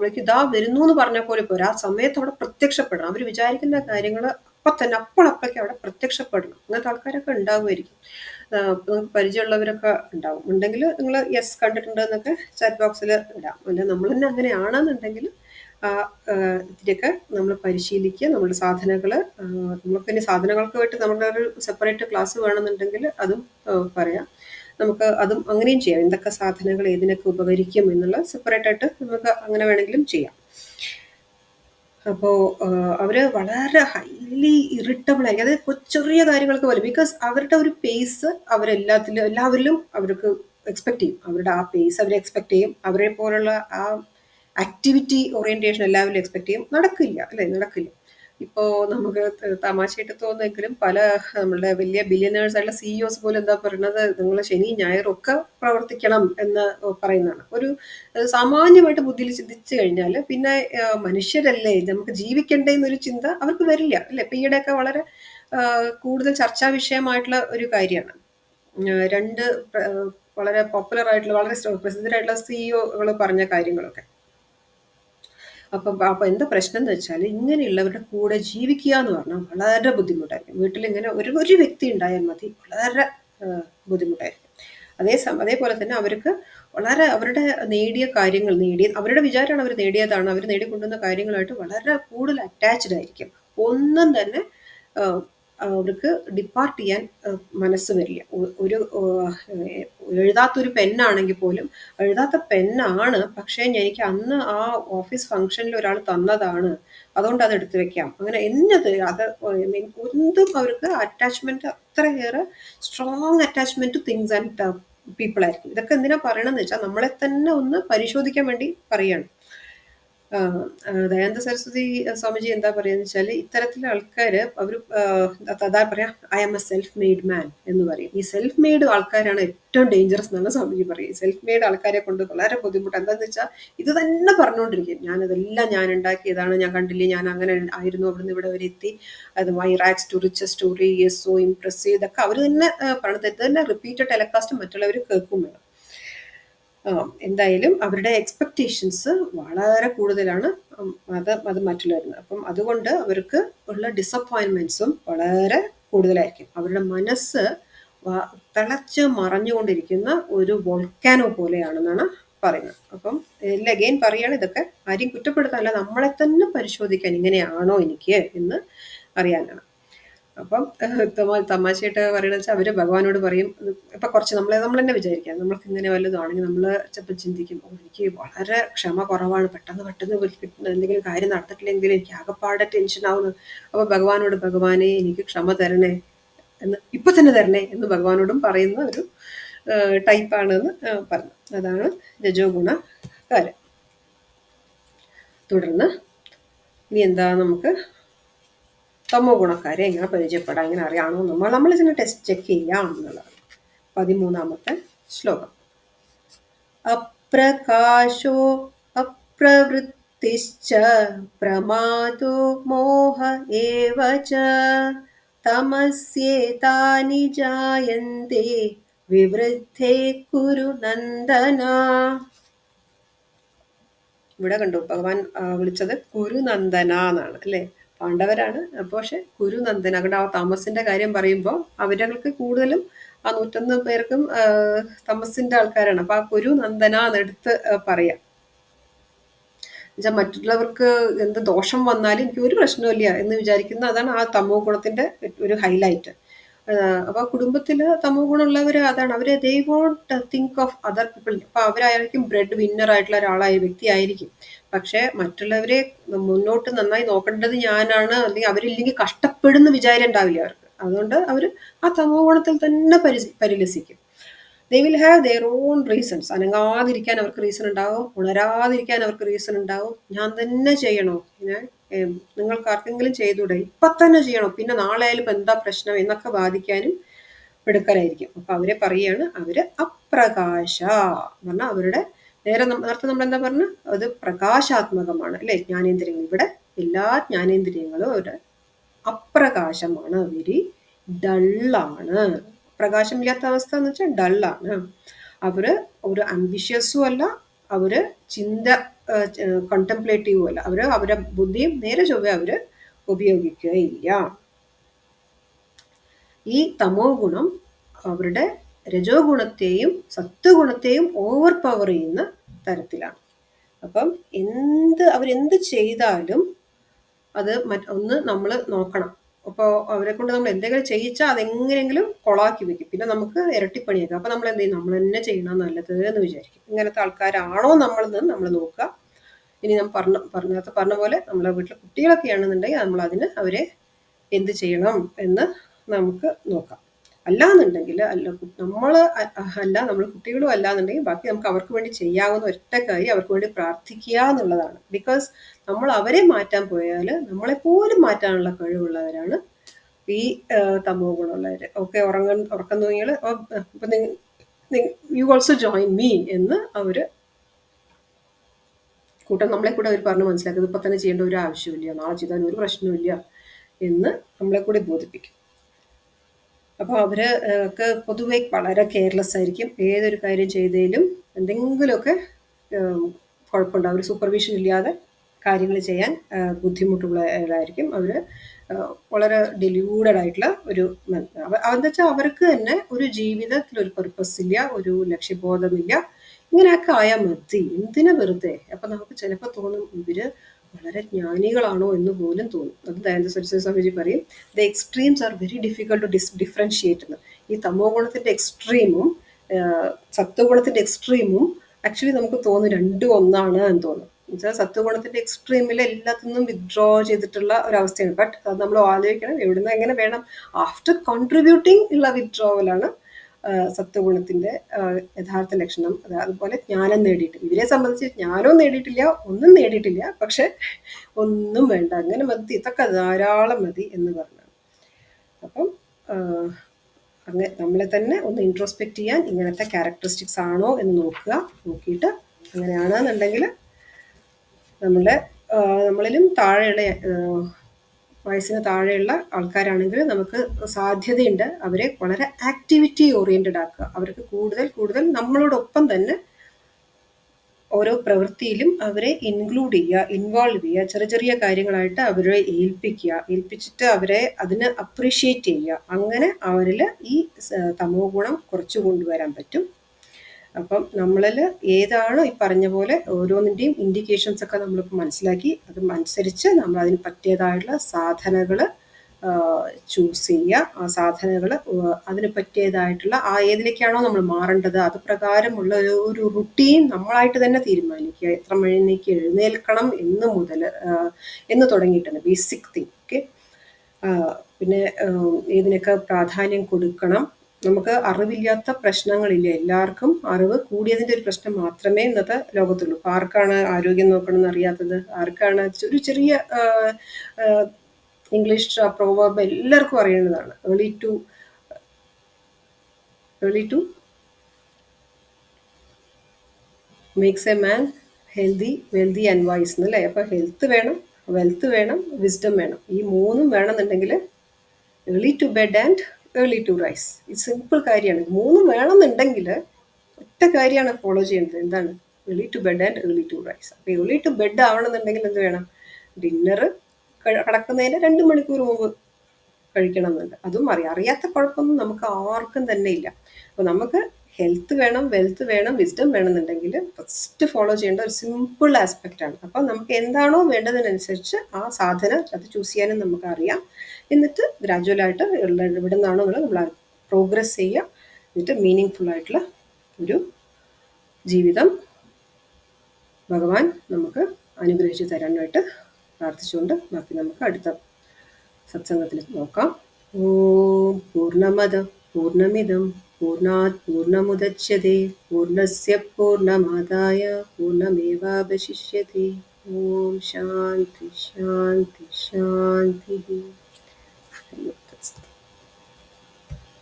വിളിക്കും ഇതാ വരുന്നു എന്ന് പറഞ്ഞ പോലെ പോരാ, ആ സമയത്ത് അവിടെ പ്രത്യക്ഷപ്പെടണം. അവർ വിചാരിക്കുന്ന കാര്യങ്ങൾ അപ്പോഴേക്കും അവിടെ പ്രത്യക്ഷപ്പെടണം. അങ്ങനത്തെ ആൾക്കാരൊക്കെ ഉണ്ടാവുമായിരിക്കും. നിങ്ങൾക്ക് പരിചയമുള്ളവരൊക്കെ ഉണ്ടാവും. ഉണ്ടെങ്കിൽ നിങ്ങൾ യെസ് കണ്ടിട്ടുണ്ട് എന്നൊക്കെ ചാറ്റ് ബോക്സിൽ ഇടാം. അല്ല നമ്മൾ തന്നെ അങ്ങനെയാണെന്നുണ്ടെങ്കിൽ ആ ഇതിൻ്റെയൊക്കെ നമ്മൾ പരിശീലിക്കുക. നമ്മുടെ സാധനങ്ങൾ നമുക്ക് ഇനി സാധനങ്ങൾക്ക് വേണ്ടി നമ്മുടെ ഒരു സെപ്പറേറ്റ് ക്ലാസ് വേണമെന്നുണ്ടെങ്കിൽ അതും പറയാം. നമുക്ക് അതും അങ്ങനെയും ചെയ്യാം. എന്തൊക്കെ സാധനങ്ങൾ ഏതിനൊക്കെ ഉപകരിക്കും എന്നുള്ള സെപ്പറേറ്റ് ആയിട്ട് നമുക്ക് അങ്ങനെ വേണമെങ്കിലും ചെയ്യാം. അപ്പോൾ അവര് വളരെ ഹൈലി ഇറിറ്റബിൾ ആയിരിക്കും. അതായത് ചെറിയ കാര്യങ്ങൾക്ക് പോലും, ബിക്കോസ് അവരുടെ ഒരു പേസ് എല്ലാവരിലും അവർക്ക് എക്സ്പെക്ട് ചെയ്യും. അവരുടെ ആ പേസ് അവർ എക്സ്പെക്ട് ചെയ്യും. അവരെ പോലുള്ള ആ ആക്ടിവിറ്റി ഓറിയന്റേഷൻ എല്ലാവരും എക്സ്പെക്ട് ചെയ്യും. നടക്കില്ല അല്ലേ? നടക്കില്ല. ഇപ്പോൾ നമുക്ക് തമാശയായിട്ട് തോന്നുമെങ്കിലും പല നമ്മളുടെ വലിയ ബില്യനേഴ്സ് ആയിട്ടുള്ള സിഇഒസ് പോലും എന്താ പറയുന്നത്, നിങ്ങൾ ശനി ഞായറും ഒക്കെ പ്രവർത്തിക്കണം എന്ന് പറയുന്നതാണ്. ഒരു സാമാന്യമായിട്ട് ബുദ്ധിയിൽ ചിന്തിച്ചു കഴിഞ്ഞാൽ പിന്നെ മനുഷ്യരല്ലേ, നമുക്ക് ജീവിക്കണ്ടേ എന്നൊരു ചിന്ത അവർക്ക് വരില്ല അല്ലേ? ഇപ്പം ഈയിടെയൊക്കെ വളരെ കൂടുതൽ ചർച്ചാ വിഷയമായിട്ടുള്ള ഒരു കാര്യമാണ്. രണ്ട് വളരെ പോപ്പുലർ ആയിട്ടുള്ള വളരെ പ്രസിദ്ധരായിട്ടുള്ള സിഇഒകൾ പറഞ്ഞ കാര്യങ്ങളൊക്കെ. അപ്പം എന്താ പ്രശ്നം എന്ന് വെച്ചാൽ, ഇങ്ങനെയുള്ളവരുടെ കൂടെ ജീവിക്കുക എന്ന് പറഞ്ഞാൽ വളരെ ബുദ്ധിമുട്ടായിരിക്കും. വീട്ടിൽ ഇങ്ങനെ ഒരു വ്യക്തി ഉണ്ടായാൽ മതി, വളരെ ബുദ്ധിമുട്ടായിരിക്കും. അതേപോലെ തന്നെ അവർക്ക് വളരെ അവരുടെ അവരുടെ വിചാരമാണ് അവർ നേടിയതാണ്, അവർ നേടിക്കൊണ്ടുവന്ന കാര്യങ്ങളായിട്ട് വളരെ കൂടുതൽ അറ്റാച്ച്ഡ് ആയിരിക്കും. ഒന്നും തന്നെ അവർക്ക് ഡിപ്പാർട്ട് ചെയ്യാൻ മനസ്സ് വരില്ല. ഒരു എഴുതാത്തൊരു പെന്നാണെങ്കിൽ പോലും, എഴുതാത്ത പെന്നാണ്, പക്ഷേ എനിക്ക് അന്ന് ആ ഓഫീസ് ഫംഗ്ഷനിൽ ഒരാൾ തന്നതാണ്, അതുകൊണ്ട് അത് എടുത്തു വെക്കാം, അങ്ങനെ എന്തും അവർക്ക് അറ്റാച്ച്മെന്റ് അത്രയേറെ strong attachment two things and people ആയിരിക്കും. ഇതൊക്കെ എന്തിനാ പറയണമെന്ന് വെച്ചാൽ നമ്മളെ തന്നെ ഒന്ന് പരിശോധിക്കാൻ വേണ്ടി പറയാണ്. ദയാനന്ദ സരസ്വതി സ്വാമിജി എന്താ പറയുക വെച്ചാൽ, ഇത്തരത്തിലുള്ള ആൾക്കാര് അവർ അതാ പറയാ, I am a self made man എന്ന് പറയും. ഈ സെൽഫ് മെയ്ഡ് ആൾക്കാരാണ് ഏറ്റവും ഡേഞ്ചറസ് എന്നാണ് സ്വാമിജി പറയും. സെൽഫ് മെയ്ഡ് ആൾക്കാരെ കൊണ്ട് വളരെ ബുദ്ധിമുട്ട്. എന്താണെന്ന് വെച്ചാൽ ഇത് തന്നെ പറഞ്ഞുകൊണ്ടിരിക്കും, ഞാൻ ഉണ്ടാക്കിയതാണ്, ഞാൻ കണ്ടില്ലേ, ഞാൻ അങ്ങനെ ആയിരുന്നു, അവിടുന്ന് ഇവിടെ വരെ എത്തി, അത് my rags to rich story is so impressive, ഇതൊക്കെ അവർ തന്നെ പറഞ്ഞത്. ഇത് തന്നെ റിപ്പീറ്റഡ് ടെലികാസ്റ്റ് മറ്റുള്ളവർ കേൾക്കും വേണം. എന്തായാലും അവരുടെ എക്സ്പെക്റ്റേഷൻസ് വളരെ കൂടുതലാണ്. അത് മറ്റുള്ളവരുന്ന്. അപ്പം അതുകൊണ്ട് അവർക്ക് ഉള്ള ഡിസപ്പോയിൻമെന്റ്സും വളരെ കൂടുതലായിരിക്കും. അവരുടെ മനസ്സ് തിളച്ച് മറഞ്ഞുകൊണ്ടിരിക്കുന്ന ഒരു വോൾക്കാനോ പോലെയാണെന്നാണ് പറയുന്നത്. അപ്പം അഗെയിൻ പറയാണ്, ഇതൊക്കെ ആരെയും കുറ്റപ്പെടുത്താനല്ല, നമ്മളെ തന്നെ പരിശോധിക്കാൻ, ഇങ്ങനെയാണോ എനിക്ക് എന്ന് അറിയാനാണ്. അപ്പം തമാശയായിട്ട് പറയണ വെച്ചാൽ അവര് ഭഗവാനോട് പറയും, ഇപ്പൊ കുറച്ച് നമ്മൾ തന്നെ വിചാരിക്കാം, നമ്മൾക്ക് ഇങ്ങനെ വല്ലതുമാണെങ്കിൽ നമ്മൾ ചിലപ്പോൾ ചിന്തിക്കും, എനിക്ക് വളരെ ക്ഷമ കുറവാണ്, പെട്ടെന്ന് എന്തെങ്കിലും കാര്യം നടന്നിട്ടില്ലെങ്കിൽ എനിക്ക് ആകെപ്പാടെ ടെൻഷൻ ആവുന്നു. അപ്പൊ ഭഗവാനെ എനിക്ക് ക്ഷമ തരണേ ഇപ്പൊ തന്നെ തരണേ എന്ന് ഭഗവാനോടും പറയുന്ന ഒരു ടൈപ്പാണ് എന്ന് പറഞ്ഞു. അതാണ് രജോ ഗുണകാരൻ. തുടർന്ന് ഇനി എന്താ, നമുക്ക് തമോ ഗുണക്കാരെ എങ്ങനെ പരിചയപ്പെടാം, എങ്ങനെ അറിയാണോ നമ്മൾ ഇതിനെ ചെക്ക് ചെയ്യാം എന്നുള്ളതാണ്. 13ാമത്തെ ശ്ലോകം. അപ്രകാശോ അപ്രവൃത്തിശ്ച പ്രമാദോ മോഹ ഏവ ച തമസ്യേതാനി ജായന്തെ വിവൃദ്ധേ കുരു നന്ദന. ഇവിടെ കണ്ടു ഭഗവാൻ വിളിച്ചത് കുരുനന്ദന എന്നാണ് അല്ലേ? പാണ്ഡവരാണ്. പക്ഷെ കുരുനന്ദന, അവിടെ ആ തമസിന്റെ കാര്യം പറയുമ്പോൾ അവർക്ക് കൂടുതലും ആ 101 പേർക്കും തമസിന്റെ ആൾക്കാരാണ്. അപ്പൊ ആ കുരുനന്ദന എന്നെടുത്ത് പറയാം. എന്നുവെച്ചാൽ മറ്റുള്ളവർക്ക് എന്ത് ദോഷം വന്നാലും എനിക്ക് ഒരു പ്രശ്നമില്ല എന്ന് വിചാരിക്കുന്ന, അതാണ് ആ തമോ ഗുണത്തിന്റെ ഒരു ഹൈലൈറ്റ്. അപ്പൊ കുടുംബത്തില് തമോ ഗുണമുള്ളവര് അതാണ്, അവര് they won't think of other people. അപ്പൊ അവരായിരിക്കും ബ്രെഡ് വിന്നർ ആയിട്ടുള്ള വ്യക്തി ആയിരിക്കും. പക്ഷെ മറ്റുള്ളവരെ മുന്നോട്ട് നന്നായി നോക്കേണ്ടത് ഞാനാണ്, അല്ലെങ്കിൽ അവരില്ലെങ്കിൽ കഷ്ടപ്പെടുന്ന വിചാരം ഉണ്ടാവില്ല അവർക്ക്. അതുകൊണ്ട് അവര് ആ തമോ ഗുണത്തിൽ തന്നെ പരിലസിക്കും. They will have their own reasons. അനങ്ങാതിരിക്കാൻ അവർക്ക് റീസൺ ഉണ്ടാവും, ഉണരാതിരിക്കാൻ അവർക്ക് റീസൺ ഉണ്ടാവും. ഞാൻ തന്നെ ചെയ്യണോ, നിങ്ങൾക്ക് ആർക്കെങ്കിലും ചെയ്തൂടെ, ഇപ്പൊ തന്നെ ചെയ്യണോ, പിന്നെ നാളെ ആയാലും ഇപ്പൊ എന്താ പ്രശ്നം എന്നൊക്കെ ബാധിക്കാനും എടുക്കലായിരിക്കും. അപ്പൊ അവരെ പറയാണ്, അവര് അപ്രകാശ പറഞ്ഞാൽ അവരുടെ നേരത്തെ നമ്മൾ എന്താ പറഞ്ഞ, അത് പ്രകാശാത്മകമാണ് അല്ലെ? ജ്ഞാനേന്ദ്രിയങ്ങൾ, ഇവിടെ എല്ലാ ജ്ഞാനേന്ദ്രിയങ്ങളും അവരുടെ അപ്രകാശമാണ്, വെരി ഡള്ളാണ്. പ്രകാശമില്ലാത്ത അവസ്ഥ എന്ന് വെച്ചാൽ ഡള്ളാണ്. അവര് ഒരു അംബിഷ്യസും അല്ല, അവര് കണ്ടംപ്ലേറ്റീവും അല്ല. അവരുടെ ബുദ്ധിയും നേരെ ചൊവ്വേ അവര് ഉപയോഗിക്കുകയില്ല. ഈ തമോ ഗുണം അവരുടെ രജോ ഗുണത്തെയും സത്വഗുണത്തെയും ഓവർ പവർ ചെയ്യുന്ന തരത്തിലാണ്. അപ്പം അവരെന്ത് ചെയ്താലും അത് ഒന്ന് നമ്മൾ നോക്കണം. അപ്പോൾ അവരെ കൊണ്ട് നമ്മൾ എന്തെങ്കിലും ചെയ്യിച്ചാൽ അതെങ്ങനെയെങ്കിലും കൊളാക്കി വെക്കും. പിന്നെ നമുക്ക് ഇരട്ടിപ്പണിയാക്കും. അപ്പം നമ്മൾ എന്ത് ചെയ്യും? നമ്മൾ തന്നെ ചെയ്യണം നല്ലത് എന്ന് വിചാരിക്കും. ഇങ്ങനത്തെ ആൾക്കാരാണോ നമ്മളെന്ന് നമ്മൾ നോക്കുക. ഇനി ഞാൻ പറഞ്ഞ പോലെ നമ്മളെ വീട്ടിൽ കുട്ടികളൊക്കെ ആണെന്നുണ്ടെങ്കിൽ നമ്മൾ അവരെ എന്ത് ചെയ്യണം എന്ന് നമുക്ക് നോക്കാം. അല്ലാന്നുണ്ടെങ്കിൽ നമ്മൾ അല്ല നമ്മൾ കുട്ടികളും അല്ലാന്നുണ്ടെങ്കിൽ ബാക്കി നമുക്ക് അവർക്ക് വേണ്ടി ചെയ്യാവുന്ന ഒറ്റ കാര്യം അവർക്ക് വേണ്ടി പ്രാർത്ഥിക്കുക എന്നുള്ളതാണ്. ബിക്കോസ് നമ്മൾ അവരെ മാറ്റാൻ പോയാൽ നമ്മളെപ്പോലും മാറ്റാനുള്ള കഴിവുള്ളവരാണ് ഈ തമോ ഗുണമുള്ളവർ. ഓക്കെ, ഉറക്കം തൂങ്ങിയാൽ ഇപ്പം യു ഓൾസോ ജോയിൻ മീ എന്ന് അവർ നമ്മളെ കൂടെ അവർ പറഞ്ഞ് മനസ്സിലാക്കുന്നത് ഇപ്പം തന്നെ ചെയ്യേണ്ട ഒരു ആവശ്യമില്ല, നാളെ ചെയ്താൽ ഒരു പ്രശ്നമില്ല എന്ന് നമ്മളെ കൂടി ബോധിപ്പിക്കും. അപ്പോൾ അവർക്ക് പൊതുവെ വളരെ കെയർലെസ് ആയിരിക്കും. ഏതൊരു കാര്യം ചെയ്തതിലും എന്തെങ്കിലുമൊക്കെ കുഴപ്പമുണ്ടാവും. ഒരു സൂപ്പർവിഷൻ ഇല്ലാതെ കാര്യങ്ങൾ ചെയ്യാൻ ബുദ്ധിമുട്ടുള്ളവരായിരിക്കും. അവർ വളരെ ഡെല്യൂഡഡ് ആയിട്ടുള്ള ഒരു എന്താ വെച്ചാൽ അവർക്ക് തന്നെ ഒരു ജീവിതത്തിൽ ഒരു പർപ്പസ് ഇല്ല, ഒരു ലക്ഷ്യബോധമില്ല. ഇങ്ങനെയൊക്കെ ആയാൽ മതി, എന്തിനാ വെറുതെ. അപ്പം നമുക്ക് ചിലപ്പോൾ തോന്നും ഇവര് വളരെ ജ്ഞാനികളാണോ എന്ന് പോലും തോന്നും. അത് ദയാനന്ദ സരസ്വതി സ്വാമിജി പറയും, the extremes are very difficult to differentiate എന്ന്. ഈ തമോ ഗുണത്തിന്റെ എക്സ്ട്രീമും സത്വഗുണത്തിന്റെ എക്സ്ട്രീമും ആക്ച്വലി നമുക്ക് തോന്നും രണ്ടും ഒന്നാണ് എന്ന് തോന്നും. എന്നുവെച്ചാൽ സത്വഗുണത്തിന്റെ എക്സ്ട്രീമിൽ എല്ലാത്തിനും വിത്ഡ്രോ ചെയ്തിട്ടുള്ള ഒരവസ്ഥയാണ്. ബട്ട് അത് നമ്മൾ ആലോചിക്കണം, എവിടുന്ന് എങ്ങനെ വേണം. ആഫ്റ്റർ കോൺട്രിബ്യൂട്ടിങ് ഉള്ള വിത്ഡ്രോവലാണ് സത്വഗുണത്തിന്റെ യഥാർത്ഥ ലക്ഷണം. അതുപോലെ ജ്ഞാനം നേടിയിട്ട്, ഇവരെ സംബന്ധിച്ച് ജ്ഞാനവും നേടിയിട്ടില്ല, ഒന്നും നേടിയിട്ടില്ല, പക്ഷെ ഒന്നും വേണ്ട, അങ്ങനെ മതി, ഇതൊക്കെ ധാരാളം മതി എന്ന് പറഞ്ഞു. അപ്പം അങ്ങനെ നമ്മളെ തന്നെ ഒന്ന് ഇൻട്രോസ്പെക്ട് ചെയ്യാൻ ഇങ്ങനത്തെ ക്യാരക്ടറിസ്റ്റിക്സ് ആണോ എന്ന് നോക്കിയിട്ട് അങ്ങനെയാണെന്നുണ്ടെങ്കിൽ നമ്മളിലും താഴെയുള്ള വയസ്സിന് താഴെയുള്ള ആൾക്കാരാണെങ്കിൽ നമുക്ക് സാധ്യതയുണ്ട് അവരെ വളരെ ആക്ടിവിറ്റി ഓറിയന്റഡ് ആക്കുക. അവർക്ക് കൂടുതൽ നമ്മളോടൊപ്പം തന്നെ ഓരോ പ്രവൃത്തിയിലും അവരെ ഇൻക്ലൂഡ് ചെയ്യുക, ഇൻവോൾവ് ചെയ്യുക, ചെറിയ കാര്യങ്ങളായിട്ട് അവരെ ഏൽപ്പിച്ചിട്ട് അവരെ അതിന് അപ്രീഷിയേറ്റ് ചെയ്യുക. അങ്ങനെ അവരിൽ ഈ തമോ ഗുണം കുറച്ചു കൊണ്ടുവരാൻ പറ്റും. അപ്പം നമ്മളിൽ ഏതാണോ ഈ പറഞ്ഞ പോലെ ഓരോന്നിൻ്റെയും ഇൻഡിക്കേഷൻസ് ഒക്കെ നമ്മളിപ്പോൾ മനസ്സിലാക്കി, അതനുസരിച്ച് നമ്മൾ അതിന് പറ്റിയതായിട്ടുള്ള സാധനകൾ ചൂസ് ചെയ്യുക. ആ സാധനകൾ അതിന് പറ്റിയതായിട്ടുള്ള ഏതിലേക്കാണോ നമ്മൾ മാറേണ്ടത് അത് പ്രകാരമുള്ള ഒരു റുട്ടീൻ നമ്മളായിട്ട് തന്നെ തീരുമാനിക്കുക. എത്ര മണിക്ക് എഴുന്നേൽക്കണം എന്ന് തുടങ്ങിയിട്ടുണ്ട്, ബേസിക് തിങ്. ഓക്കെ, പിന്നെ ഏതിനൊക്കെ പ്രാധാന്യം കൊടുക്കണം. നമുക്ക് അറിവില്ലാത്ത പ്രശ്നങ്ങളില്ല, എല്ലാവർക്കും അറിവ് കൂടിയതിൻ്റെ ഒരു പ്രശ്നം മാത്രമേ ഇന്നത്തെ ലോകത്തുള്ളൂ. അപ്പോൾ ആർക്കാണ് ആരോഗ്യം നോക്കണമെന്ന് അറിയാത്തത്? ആർക്കാണ് ഒരു ചെറിയ ഇംഗ്ലീഷ് പ്രോവർബ് എല്ലാവർക്കും അറിയേണ്ടതാണ്, early to makes a man healthy, wealthy and wise എന്നല്ലേ. അപ്പോൾ ഹെൽത്ത് വേണം, വെൽത്ത് വേണം, വിസ്ഡം വേണം. ഈ മൂന്നും വേണമെന്നുണ്ടെങ്കിൽ early to bed and early to rise. ഇത് സിമ്പിൾ കാര്യമാണ്. മൂന്നും വേണമെന്നുണ്ടെങ്കിൽ ഒറ്റ കാര്യമാണ് ഫോളോ ചെയ്യേണ്ടത്. എന്താണ്? Early to bed and early to rise. അപ്പോൾ ഏർലി ടു ബെഡ് ആവണമെന്നുണ്ടെങ്കിൽ എന്ത് വേണം? ഡിന്നർ കിടക്കുന്നതിന് 2 മണിക്കൂർ മുമ്പ് കഴിക്കണം എന്നുണ്ട്. അതും അറിയാത്ത കുഴപ്പമൊന്നും നമുക്ക് ആർക്കും തന്നെ ഇല്ല. അപ്പോൾ നമുക്ക് ഹെൽത്ത് വേണം, വെൽത്ത് വേണം, വിസ്ഡം വേണമെന്നുണ്ടെങ്കിൽ ഫസ്റ്റ് ഫോളോ ചെയ്യേണ്ട ഒരു സിമ്പിൾ ആസ്പെക്റ്റ് ആണ്. അപ്പം നമുക്ക് എന്താണോ വേണ്ടതിനനുസരിച്ച് ആ സാധനം അത് ചൂസ് ചെയ്യാനും നമുക്ക് അറിയാം. എന്നിട്ട് ഗ്രാജുവലായിട്ട് എവിടെ നിന്നാണോ നമ്മൾ പ്രോഗ്രസ് ചെയ്യുക. എന്നിട്ട് മീനിങ് ഫുൾ ആയിട്ടുള്ള ഒരു ജീവിതം ഭഗവാൻ നമുക്ക് അനുഗ്രഹിച്ചു തരാനായിട്ട് പ്രാർത്ഥിച്ചുകൊണ്ട് ബാക്കി നമുക്ക് അടുത്ത സത്സംഗത്തിൽ നോക്കാം. ഓം പൂർണ്ണമദ പൂർണ്ണമിദം പൂർണ്ണാത് പൂർണ്ണമുദച്യത്തെ പൂർണ്ണസ്യ പൂർണ്ണമാദായ പൂർണ്ണമേവാവശിഷ്യത്തെ. ഓം ശാന്തി ശാന്തി ശാന്തി.